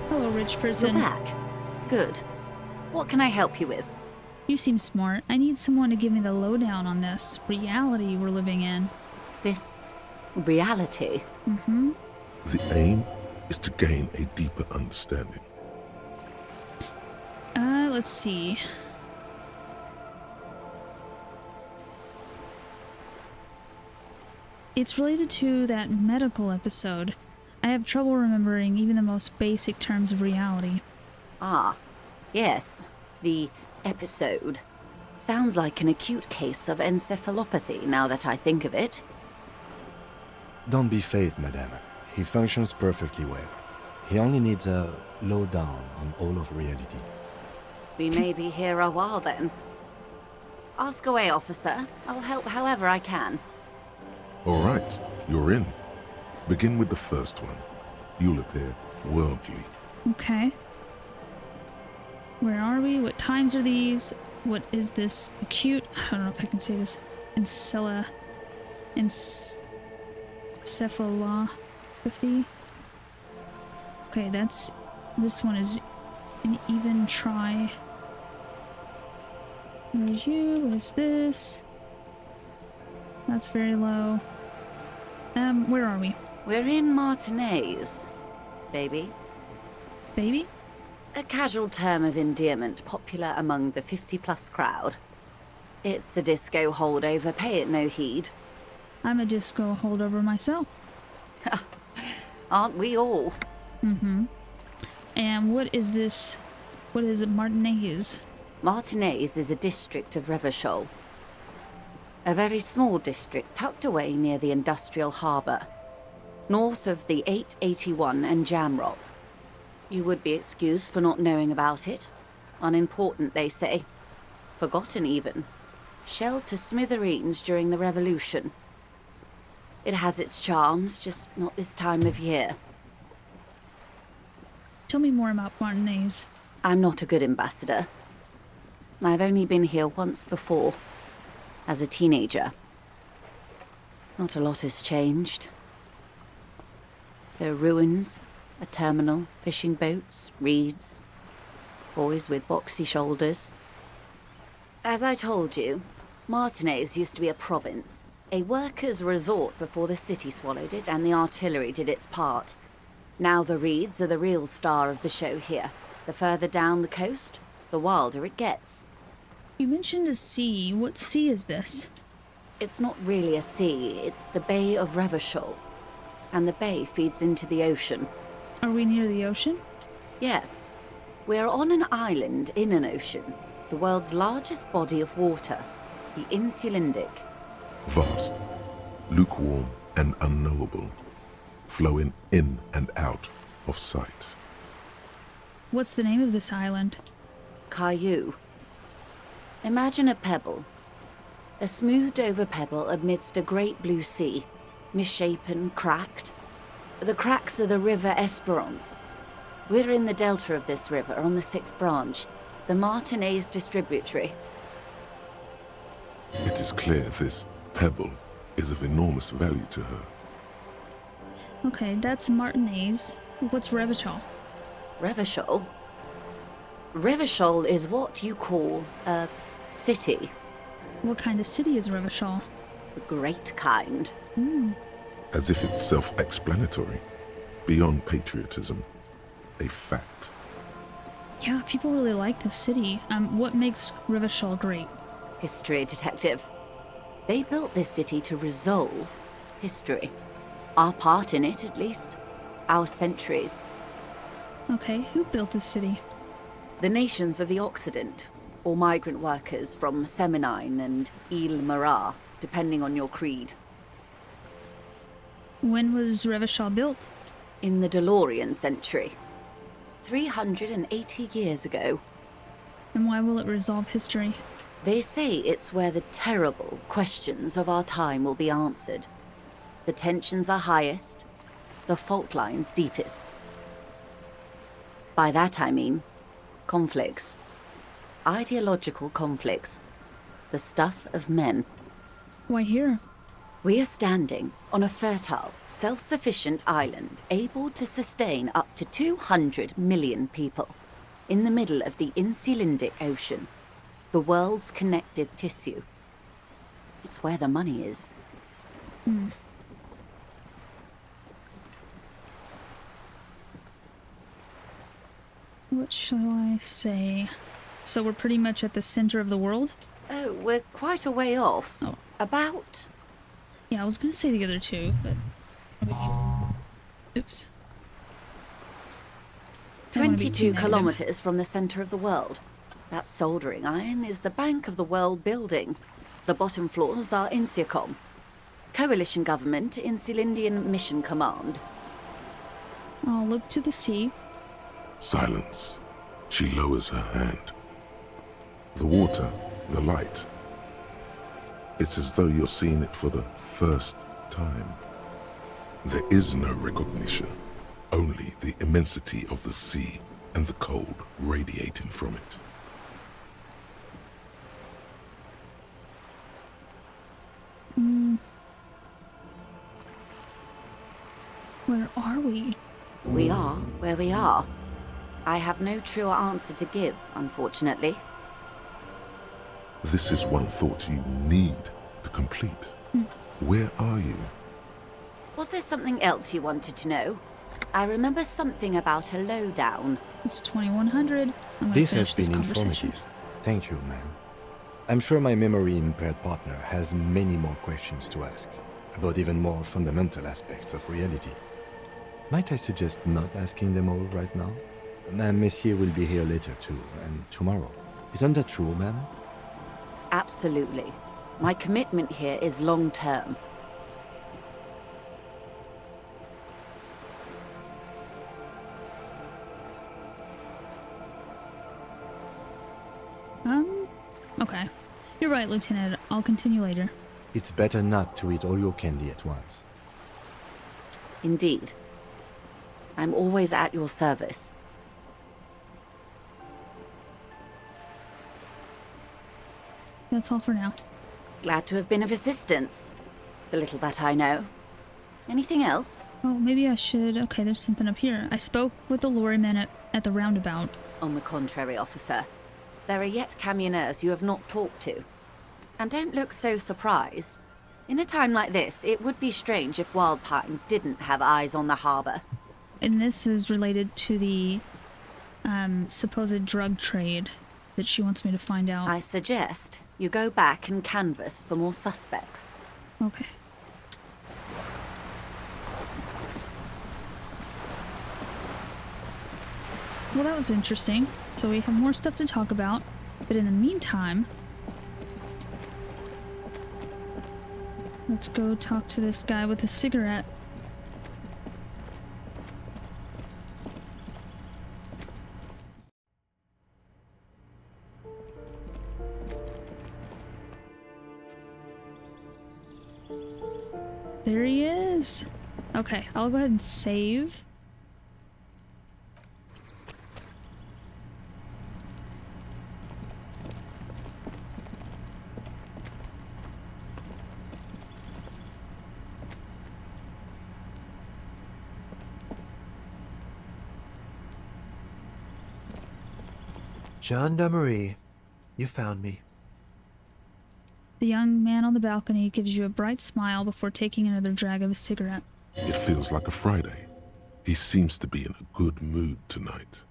Hello, rich person. You're back. Good. What can I help you with? You seem smart. I need someone to give me the lowdown on this reality we're living in. This reality? Mm-hmm. The aim is to gain a deeper understanding. Let's see. It's related to that medical episode. I have trouble remembering even the most basic terms of reality. Ah, yes. The episode. Sounds like an acute case of encephalopathy now that I think of it. Don't be phased, madame. He functions perfectly well. He only needs a lowdown on all of reality. We may be here a while then. Ask away, officer. I'll help however I can. All right, you're in. Begin with the first one. You'll appear worldly. Okay. Where are we? What times are these? What is this acute? I don't know if I can say this. Encephalopathy. Okay, this one is an even try. Where are you? What is this? That's very low. Where are we? We're in Martinez, baby. Baby? A casual term of endearment popular among the 50-plus crowd. It's a disco holdover, pay it no heed. I'm a disco holdover myself. Aren't we all? Mm-hmm. And what is this? What is Martinez? Martinez is a district of Revachol. A very small district tucked away near the industrial harbour, north of the 881 and Jamrock. You would be excused for not knowing about it. Unimportant, they say. Forgotten, even. Shelled to smithereens during the Revolution. It has its charms, just not this time of year. Tell me more about Martinez. I'm not a good ambassador. I've only been here once before, as a teenager. Not a lot has changed. There are ruins, a terminal, fishing boats, reeds, boys with boxy shoulders. As I told you, Martinez used to be a province, a workers' resort before the city swallowed it and the artillery did its part. Now the reeds are the real star of the show here. The further down the coast, the wilder it gets. You mentioned a sea. What sea is this? It's not really a sea, it's the Bay of Revachol. And the bay feeds into the ocean. Are we near the ocean? Yes. We're on an island in an ocean, the world's largest body of water, the Insulindic. Vast, lukewarm and unknowable, flowing in and out of sight. What's the name of this island? Caillou. Imagine a pebble. A smoothed-over pebble amidst a great blue sea, misshapen, cracked. The cracks are the River Esperance. We're in the delta of this river, on the 6th branch, the Martinez distributary. It is clear this pebble is of enormous value to her. Okay, that's Martinez. What's Revachol? Revachol? Revachol is what you call a city. What kind of city is Revachol? The great kind. As if it's self-explanatory, beyond patriotism, a fact. Yeah, people really like this city. What makes Revachol great? History, detective. They built this city to resolve history. Our part in it, at least. Our centuries. Okay, who built this city? The nations of the Occident, or migrant workers from Semenine and Ile-Marat, depending on your creed. When was Revachol built? In the DeLorean century. 380 years ago. And why will it resolve history? They say it's where the terrible questions of our time will be answered. The tensions are highest, the fault lines deepest. By that I mean conflicts. Ideological conflicts. The stuff of men. Why here? We are standing on a fertile, self-sufficient island able to sustain up to 200 million people in the middle of the Insulindic Ocean, the world's connective tissue. It's where the money is. What shall I say? So we're pretty much at the center of the world? Oh, we're quite a way off. Oh. About... Yeah, I was gonna say the other two, but... Oops. 22 kilometers from the center of the world. That soldering iron is the Bank of the World building. The bottom floors are Insiacom. Coalition government, Insulindian Mission Command. I'll look to the sea. Silence. She lowers her hand. The water, the light. It's as though you're seeing it for the first time. There is no recognition, only the immensity of the sea and the cold radiating from it. Where are we? We are where we are. I have no truer answer to give, unfortunately. This is one thought you need to complete. Where are you? Was there something else you wanted to know? I remember something about a lowdown. It's 2100. This has been informative. Thank you, ma'am. I'm sure my memory-impaired partner has many more questions to ask, about even more fundamental aspects of reality. Might I suggest not asking them all right now? Messier will be here later too, and tomorrow. Isn't that true, ma'am? Absolutely. My commitment here is long-term. Okay. You're right, Lieutenant. I'll continue later. It's better not to eat all your candy at once. Indeed. I'm always at your service. That's all for now. Glad to have been of assistance. The little that I know. Anything else? Oh, maybe I should... Okay, there's something up here. I spoke with the lorryman at the roundabout. On the contrary, officer. There are yet camionneurs you have not talked to. And don't look so surprised. In a time like this, it would be strange if Wild Pines didn't have eyes on the harbor. And this is related to the supposed drug trade that she wants me to find out. I suggest you go back and canvass for more suspects. Okay. Well, that was interesting. So we have more stuff to talk about. But in the meantime, let's go talk to this guy with a cigarette. There he is. Okay, I'll go ahead and save. Gendarmerie, you found me. The young man on the balcony gives you a bright smile before taking another drag of his cigarette. It feels like a Friday. He seems to be in a good mood tonight.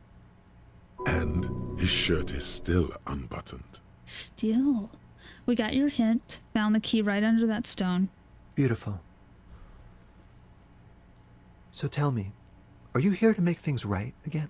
And his shirt is still unbuttoned. Still. We got your hint. Found the key right under that stone. Beautiful. So tell me, are you here to make things right again?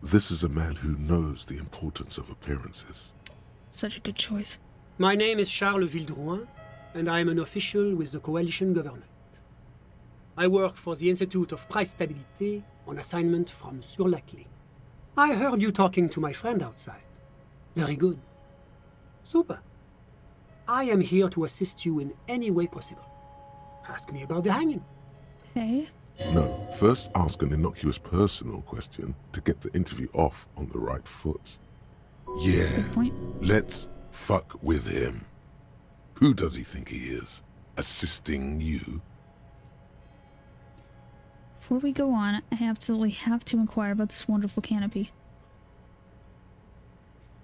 This is a man who knows the importance of appearances. Such a good choice. My name is Charles Vildrouin, and I am an official with the coalition government. I work for the Institute of Price Stabilité on assignment from Sur-la-Clé. I heard you talking to my friend outside. Very good. Super. I am here to assist you in any way possible. Ask me about the hanging. Okay. No, first ask an innocuous personal question to get the interview off on the right foot. Yeah, let's fuck with him. Who does he think he is? Assisting you? Before we go on, I absolutely have to inquire about this wonderful canopy.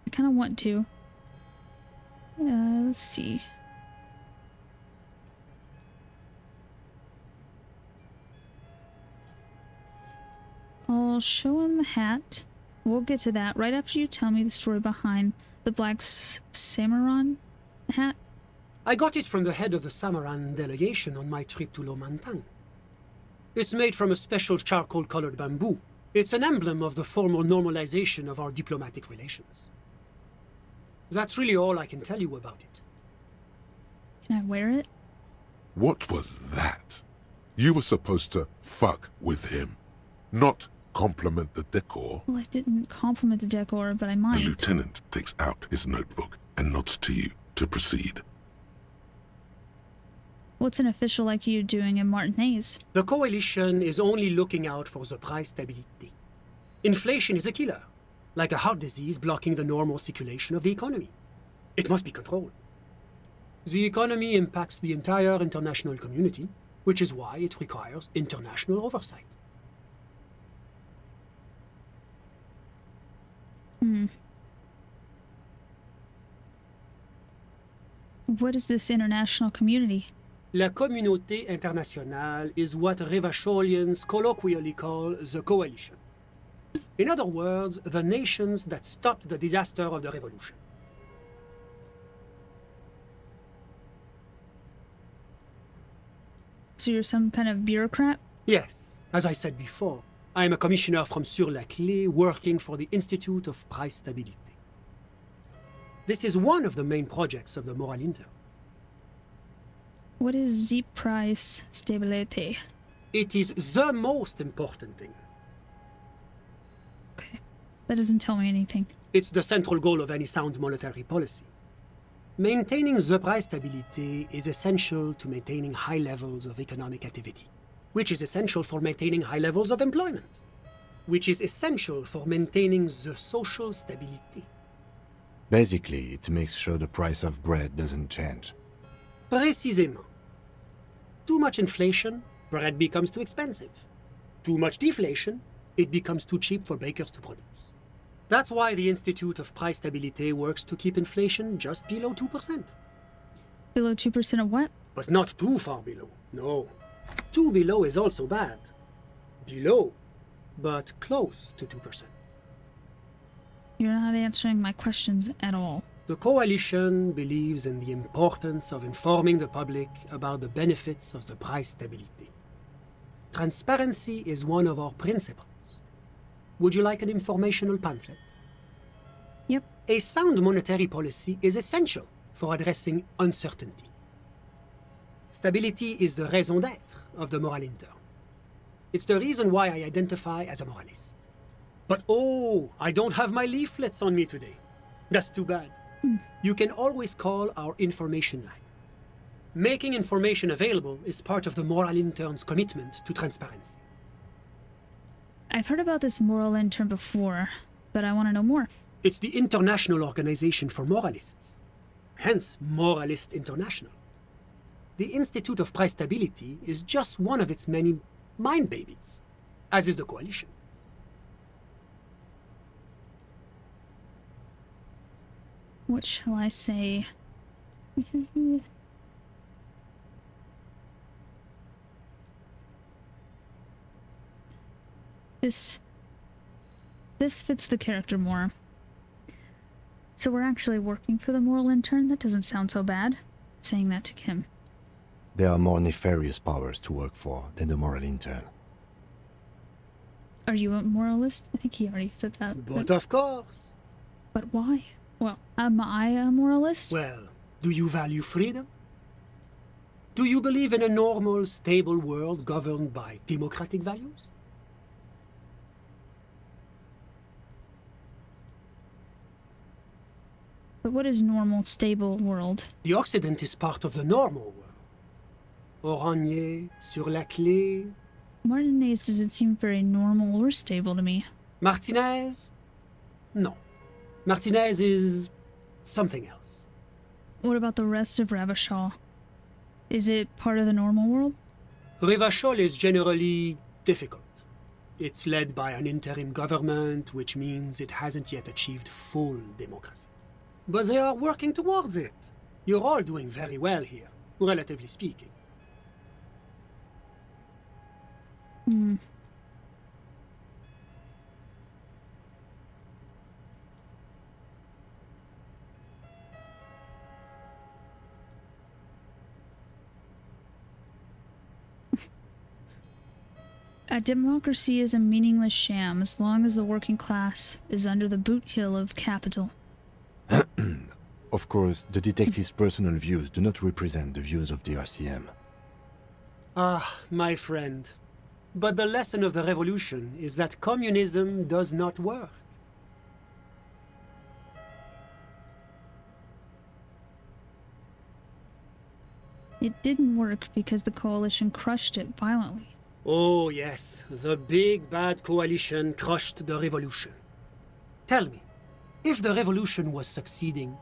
I kind of want to. Let's see. I'll show him the hat. We'll get to that right after you tell me the story behind the black Samaran hat. I got it from the head of the Samaran delegation on my trip to Lomantang. It's made from a special charcoal-colored bamboo. It's an emblem of the formal normalization of our diplomatic relations. That's really all I can tell you about it. Can I wear it? What was that? You were supposed to fuck with him, not compliment the decor. Well, I didn't compliment the decor, but I might. The lieutenant takes out his notebook and nods to you to proceed. What's an official like you doing in Martinez? The coalition is only looking out for the price stability. Inflation is a killer, like a heart disease blocking the normal circulation of the economy. It must be controlled. The economy impacts the entire international community, which is why it requires international oversight. What is this international community? La communauté internationale is what Revacholians colloquially call the coalition. In other words, the nations that stopped the disaster of the revolution. So you're some kind of bureaucrat? Yes, as I said before, I am a commissioner from Sur-la-Clé working for the Institute of Price Stabilité. This is one of the main projects of the Moral Intern. What is the price stability? It is the most important thing. Okay, that doesn't tell me anything. It's the central goal of any sound monetary policy. Maintaining the price stability is essential to maintaining high levels of economic activity, which is essential for maintaining high levels of employment, which is essential for maintaining the social stability. Basically, it makes sure the price of bread doesn't change. Précisément. Too much inflation, bread becomes too expensive. Too much deflation, it becomes too cheap for bakers to produce. That's why the Institute of Price Stabilité works to keep inflation just below 2%. Below 2% of what? But not too far below, no. Too below is also bad. Below, but close to 2%. You're not answering my questions at all. The coalition believes in the importance of informing the public about the benefits of the price stability. Transparency is one of our principles. Would you like an informational pamphlet? Yep. A sound monetary policy is essential for addressing uncertainty. Stability is the raison d'être of the Moral Intern. It's the reason why I identify as a moralist. But oh, I don't have my leaflets on me today. That's too bad. You can always call our information line. Making information available is part of the Moral Intern's commitment to transparency. I've heard about this moral intern before, but I want to know more. It's the International Organization for Moralists, hence Moralist International. The Institute of Price Stability is just one of its many mind babies, as is the coalition. What shall I say? This fits the character more. So we're actually working for the moral intern? That doesn't sound so bad, saying that to Kim. There are more nefarious powers to work for than the moral intern. Are you a moralist? I think he already said that. But of course. But why? Well, am I a moralist? Well, do you value freedom? Do you believe in a normal, stable world governed by democratic values? But what is normal, stable world? The Occident is part of the normal world. Oranje, sur la clé. Martinez doesn't seem very normal or stable to me. Martinez? No. Martinez is something else. What about the rest of Ravachol? Is it part of the normal world? Revachol is generally difficult. It's led by an interim government, which means it hasn't yet achieved full democracy. But they are working towards it. You're all doing very well here, relatively speaking. Hmm. A democracy is a meaningless sham as long as the working class is under the boot heel of capital. Of course, the detective's personal views do not represent the views of the RCM. Ah, my friend. But the lesson of the revolution is that communism does not work. It didn't work because the coalition crushed it violently. Oh, yes. The big bad coalition crushed the revolution. Tell me, if the revolution was succeeding,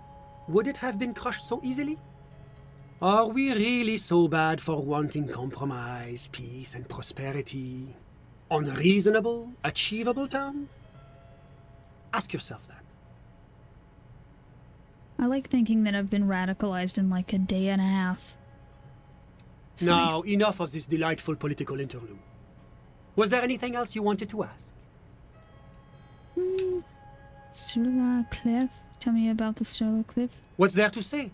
would it have been crushed so easily? Are we really so bad for wanting compromise, peace, and prosperity on reasonable, achievable terms? Ask yourself that. I like thinking that I've been radicalized in like a day and a half. Now, enough of this delightful political interlude. Was there anything else you wanted to ask? Sur la cliff? Tell me about the Sur la cliff. What's there to say?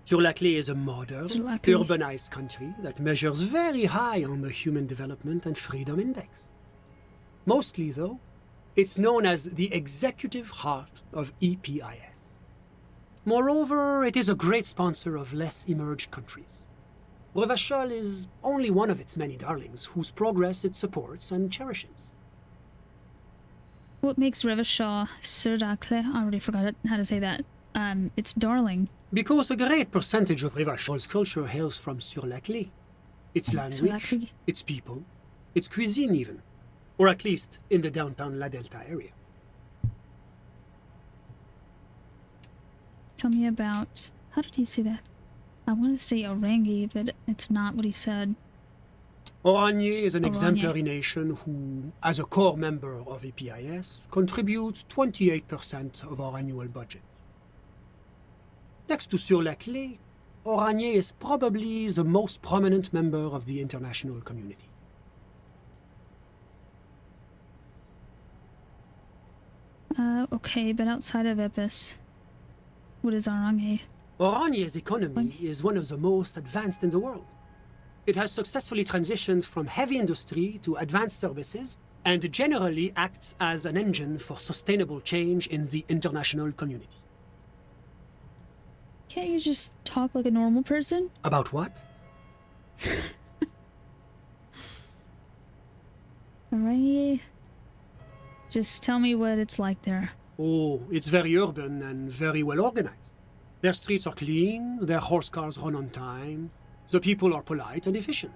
Sur la Clé is a modern, urbanized country that measures very high on the Human Development and Freedom Index. Mostly, though, it's known as the executive heart of EPIS. Moreover, it is a great sponsor of less emerged countries. Revachol is only one of its many darlings whose progress it supports and cherishes. What makes Revachol Sur la Clé? I already forgot how to say that. It's darling. Because a great percentage of Revachol's culture hails from Sur la Clé. Its language, its people, its cuisine even. Or at least in the downtown La Delta area. Tell me about... How did he say that? I want to say Orangi, but it's not what he said. Oranje is an exemplary nation who, as a core member of EPIS, contributes 28% of our annual budget. Next to Sur la Clé, Oranje is probably the most prominent member of the international community. Okay, but outside of Epis, what is Orange? Oranje's economy is one of the most advanced in the world. It has successfully transitioned from heavy industry to advanced services and generally acts as an engine for sustainable change in the international community. Can't you just talk like a normal person? About what? Orange? Just tell me what it's like there. Oh, it's very urban and very well organized. Their streets are clean, their horse cars run on time, the people are polite and efficient.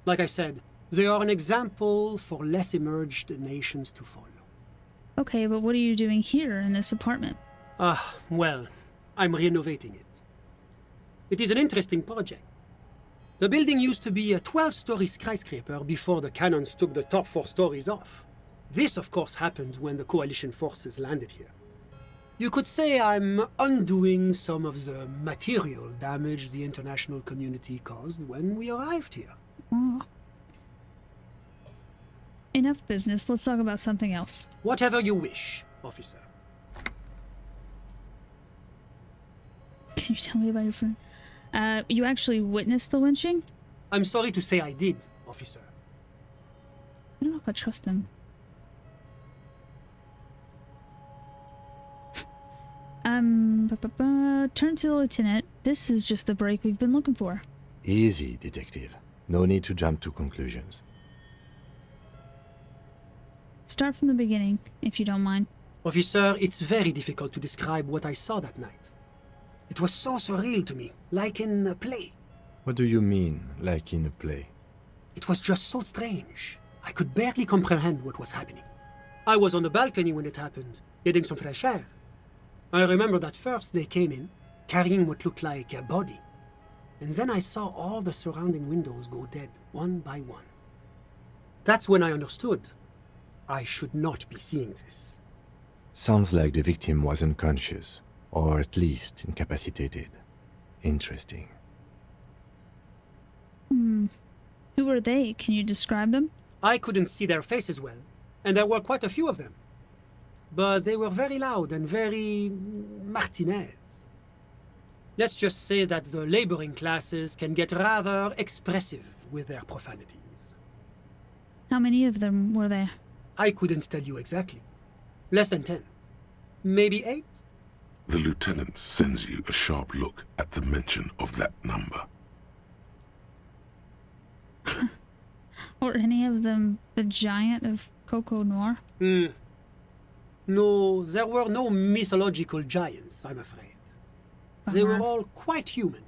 Like I said, they are an example for less emerged nations to follow. Okay, but what are you doing here in this apartment? Well, I'm renovating it. It is an interesting project. The building used to be a 12-story skyscraper before the cannons took the top 4 stories off. This, of course, happened when the coalition forces landed here. You could say I'm undoing some of the material damage the international community caused when we arrived here. Oh. Enough business. Let's talk about something else. Whatever you wish, officer. Can you tell me about your friend? You actually witnessed the lynching? I'm sorry to say I did, officer. No. if I trust him. Turn to the lieutenant. This is just the break we've been looking for. Easy, detective. No need to jump to conclusions. Start from the beginning, if you don't mind. Officer, it's very difficult to describe what I saw that night. It was so surreal to me, like in a play. What do you mean, like in a play? It was just so strange. I could barely comprehend what was happening. I was on the balcony when it happened, getting some fresh air. I remember that first they came in, carrying what looked like a body. And then I saw all the surrounding windows go dead, one by one. That's when I understood. I should not be seeing this. Sounds like the victim was unconscious, or at least incapacitated. Interesting. Who were they? Can you describe them? I couldn't see their faces well, and there were quite a few of them. But they were very loud and very Martinez. Let's just say that the laboring classes can get rather expressive with their profanities. How many of them were there? I couldn't tell you exactly. Less than 10. Maybe 8? The lieutenant sends you a sharp look at the mention of that number. Or any of them the giant of Coco Noir? No, there were no mythological giants, I'm afraid. They were all quite human,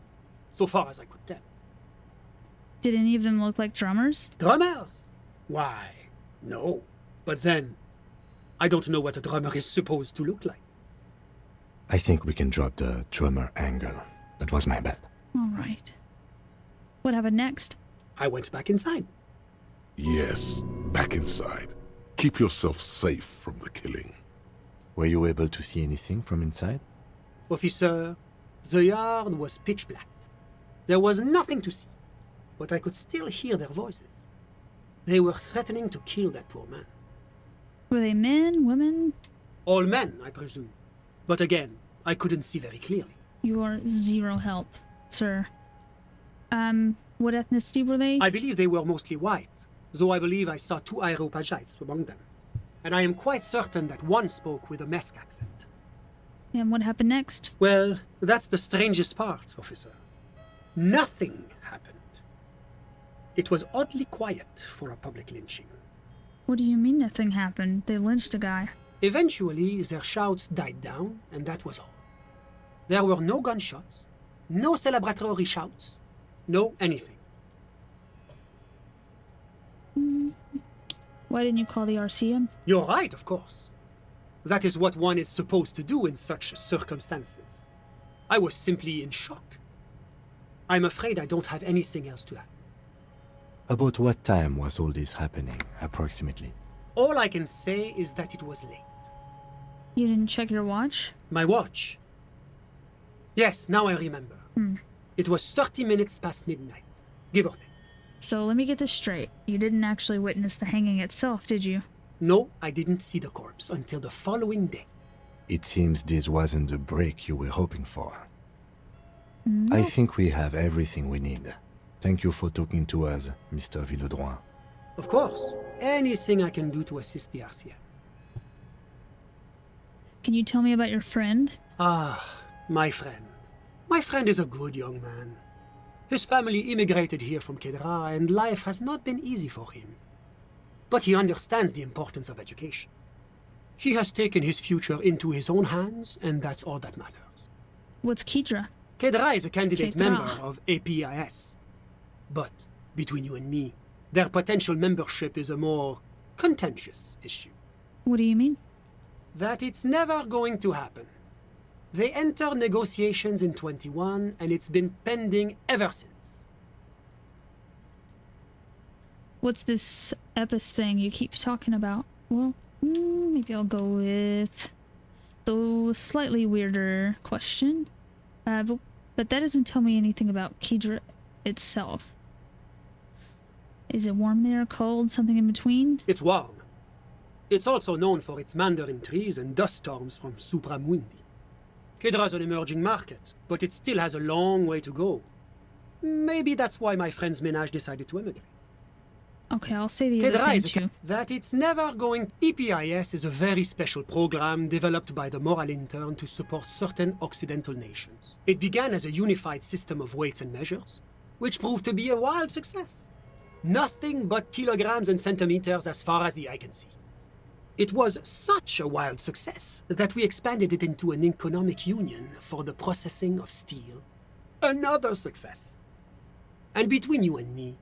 so far as I could tell. Did any of them look like drummers? Drummers? Why, no. But then, I don't know what a drummer is supposed to look like. I think we can drop the drummer angle. That was my bad. All right. What happened next? I went back inside. Yes, back inside. Keep yourself safe from the killing. Were you able to see anything from inside? Officer, the yard was pitch black. There was nothing to see, but I could still hear their voices. They were threatening to kill that poor man. Were they men, women? All men, I presume. But again, I couldn't see very clearly. You are zero help, sir. What ethnicity were they? I believe they were mostly white, though I believe I saw 2 Aeropagites among them. And I am quite certain that one spoke with a Mesk accent. And what happened next? Well, that's the strangest part, officer. Nothing happened. It was oddly quiet for a public lynching. What do you mean nothing happened? They lynched a guy. Eventually, their shouts died down, and that was all. There were no gunshots, no celebratory shouts, no anything. Why didn't you call the RCM? You're right, of course. That is what one is supposed to do in such circumstances. I was simply in shock. I'm afraid I don't have anything else to add. About what time was all this happening, approximately? All I can say is that it was late. You didn't check your watch? My watch? Yes, now I remember. It was 30 minutes past midnight, give or take. So let me get this straight. You didn't actually witness the hanging itself, did you? No, I didn't see the corpse until the following day. It seems this wasn't the break you were hoping for. No. I think we have everything we need. Thank you for talking to us, Mr. Villedroit. Of course. Anything I can do to assist the RCM. Can you tell me about your friend? Ah, my friend. My friend is a good young man. His family immigrated here from Kedra, and life has not been easy for him. But he understands the importance of education. He has taken his future into his own hands, and that's all that matters. What's Kedra? Kedra is a candidate Kedra. member of APIS. But, between you and me, their potential membership is a more contentious issue. What do you mean? That it's never going to happen. They entered negotiations in 21, and it's been pending ever since. What's this Epis thing you keep talking about? Well, maybe I'll go with the slightly weirder question. But that doesn't tell me anything about Kedra itself. Is it warm there, cold, something in between? It's warm. It's also known for its mandarin trees and dust storms from Supramundi. Kedra's an emerging market, but it still has a long way to go. Maybe that's why my friend's ménage decided to emigrate. Okay, I'll say the other thing too. That it's never going... EPIS is a very special program developed by the Moral Intern to support certain Occidental nations. It began as a unified system of weights and measures, which proved to be a wild success. Nothing but kilograms and centimeters as far as the eye can see. It was such a wild success that we expanded it into an economic union for the processing of steel. Another success. And between you and me,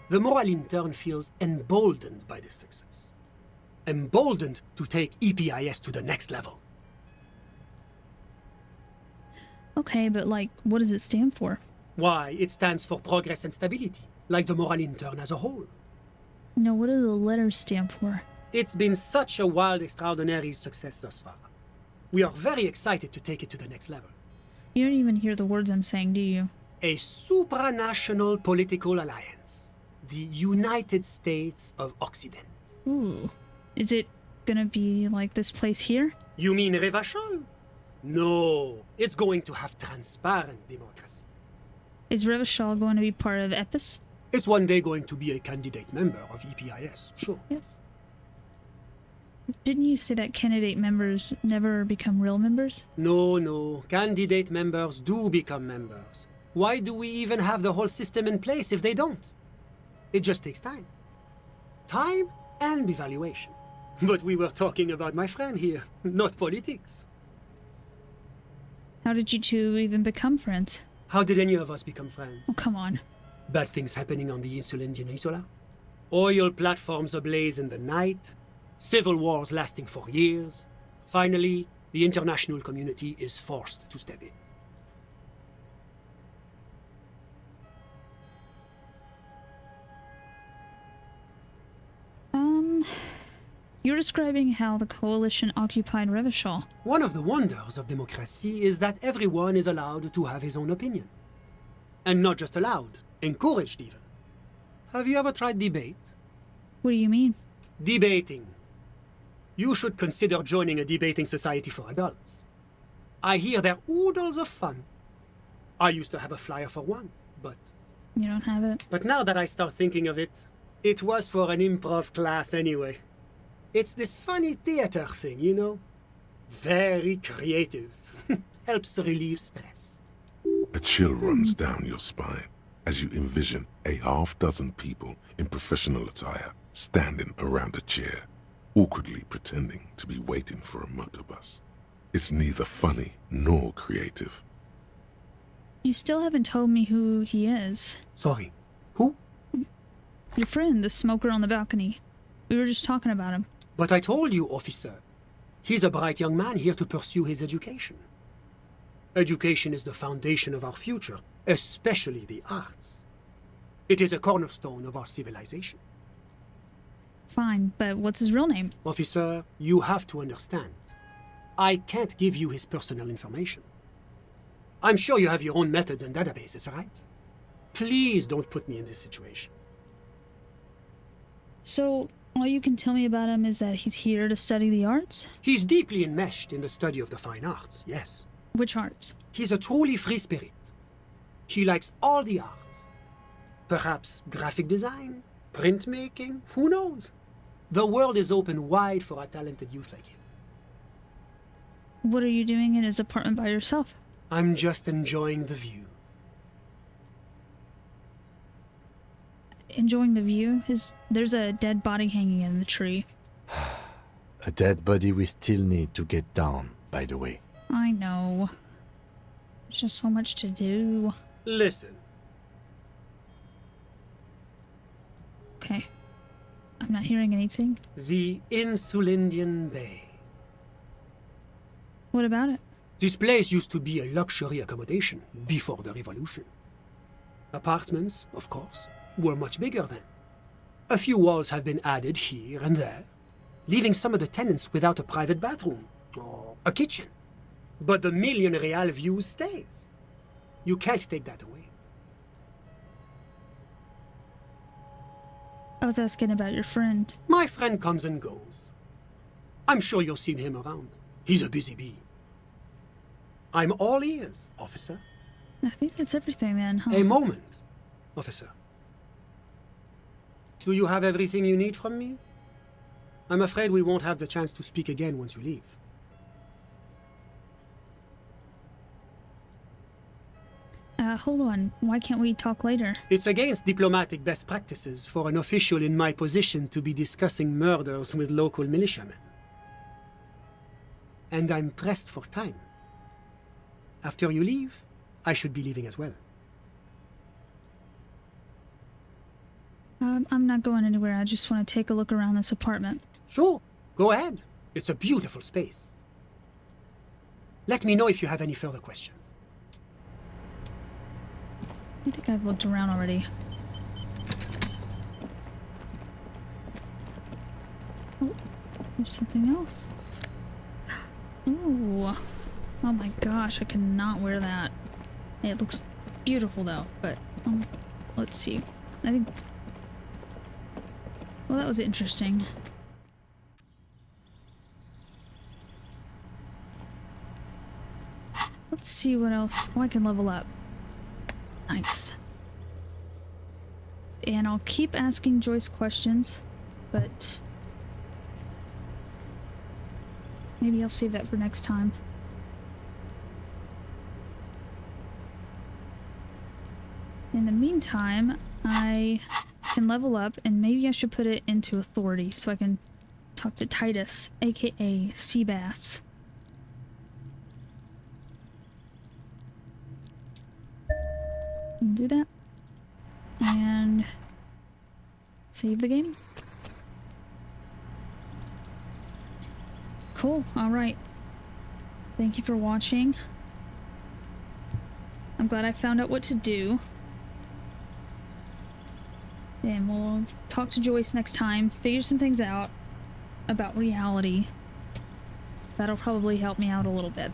the Moral Intern feels emboldened by this success. Emboldened to take EPIS to the next level. Okay, but like, what does it stand for? Why, it stands for progress and stability, like the Moral Intern as a whole. No, what do the letters stand for? It's been such a wild, extraordinary success thus far. We are very excited to take it to the next level. You don't even hear the words I'm saying, do you? A supranational political alliance. The United States of Occident. Ooh. Is it gonna be like this place here? You mean Revachol? No, it's going to have transparent democracy. Is Revachol going to be part of EPIS? It's one day going to be a candidate member of EPIS, sure. Yes. Didn't you say that candidate members never become real members? No. Candidate members do become members. Why do we even have the whole system in place if they don't? It just takes time. Time and evaluation. But we were talking about my friend here, not politics. How did you two even become friends? How did any of us become friends? Oh, come on. Bad things happening on the Insulindian Isola. Oil platforms ablaze in the night. Civil wars lasting for years. Finally, the international community is forced to step in. You're describing how the coalition occupied Revachol. One of the wonders of democracy is that everyone is allowed to have his own opinion. And not just allowed, encouraged even. Have you ever tried debate? What do you mean? Debating. You should consider joining a debating society for adults. I hear they're oodles of fun. I used to have a flyer for one, but... You don't have it? But now that I start thinking of it, it was for an improv class anyway. It's this funny theater thing, you know? Very creative. Helps relieve stress. A chill runs down your spine as you envision a half-dozen people in professional attire standing around a chair, awkwardly pretending to be waiting for a motorbus. It's neither funny nor creative. You still haven't told me who he is. Sorry. Who? Your friend, the smoker on the balcony. We were just talking about him. But I told you, officer. He's a bright young man here to pursue his education. Education is the foundation of our future, especially the arts. It is a cornerstone of our civilization. Fine, but what's his real name? Officer, you have to understand. I can't give you his personal information. I'm sure you have your own methods and databases, right? Please don't put me in this situation. So, all you can tell me about him is that he's here to study the arts? He's deeply enmeshed in the study of the fine arts, yes. Which arts? He's a truly free spirit. He likes all the arts. Perhaps graphic design, printmaking, who knows? The world is open wide for a talented youth like him. What are you doing in his apartment by yourself? I'm just enjoying the view. Enjoying the view? There's a dead body hanging in the tree. A dead body we still need to get down, by the way. I know. There's just so much to do. Listen. Okay. I'm not hearing anything. The Insulindian Bay. What about it? This place used to be a luxury accommodation before the revolution. Apartments, of course, were much bigger then. A few walls have been added here and there, leaving some of the tenants without a private bathroom or a kitchen. But the million real view stays. You can't take that away. I was asking about your friend. My friend comes and goes. I'm sure you've seen him around. He's a busy bee. I'm all ears, officer. I think that's everything then, huh? A moment, officer. Do you have everything you need from me? I'm afraid we won't have the chance to speak again once you leave. Hold on. Why can't we talk later? It's against diplomatic best practices for an official in my position to be discussing murders with local militiamen. And I'm pressed for time. After you leave, I should be leaving as well. I'm not going anywhere. I just want to take a look around this apartment. Sure, go ahead. It's a beautiful space. Let me know if you have any further questions. I think I've looked around already. Oh, there's something else. Ooh. Oh my gosh, I cannot wear that. It looks beautiful though, but let's see. I think... Well, that was interesting. Let's see what else. Oh, I can level up. Nice. And I'll keep asking Joyce questions, but maybe I'll save that for next time. In the meantime, I can level up, and maybe I should put it into authority so I can talk to Titus, aka Seabass. Do that and save the game. Cool. All right, thank you for watching. I'm glad I found out what to do, and we'll talk to Joyce next time, figure some things out about reality. That'll probably help me out a little bit.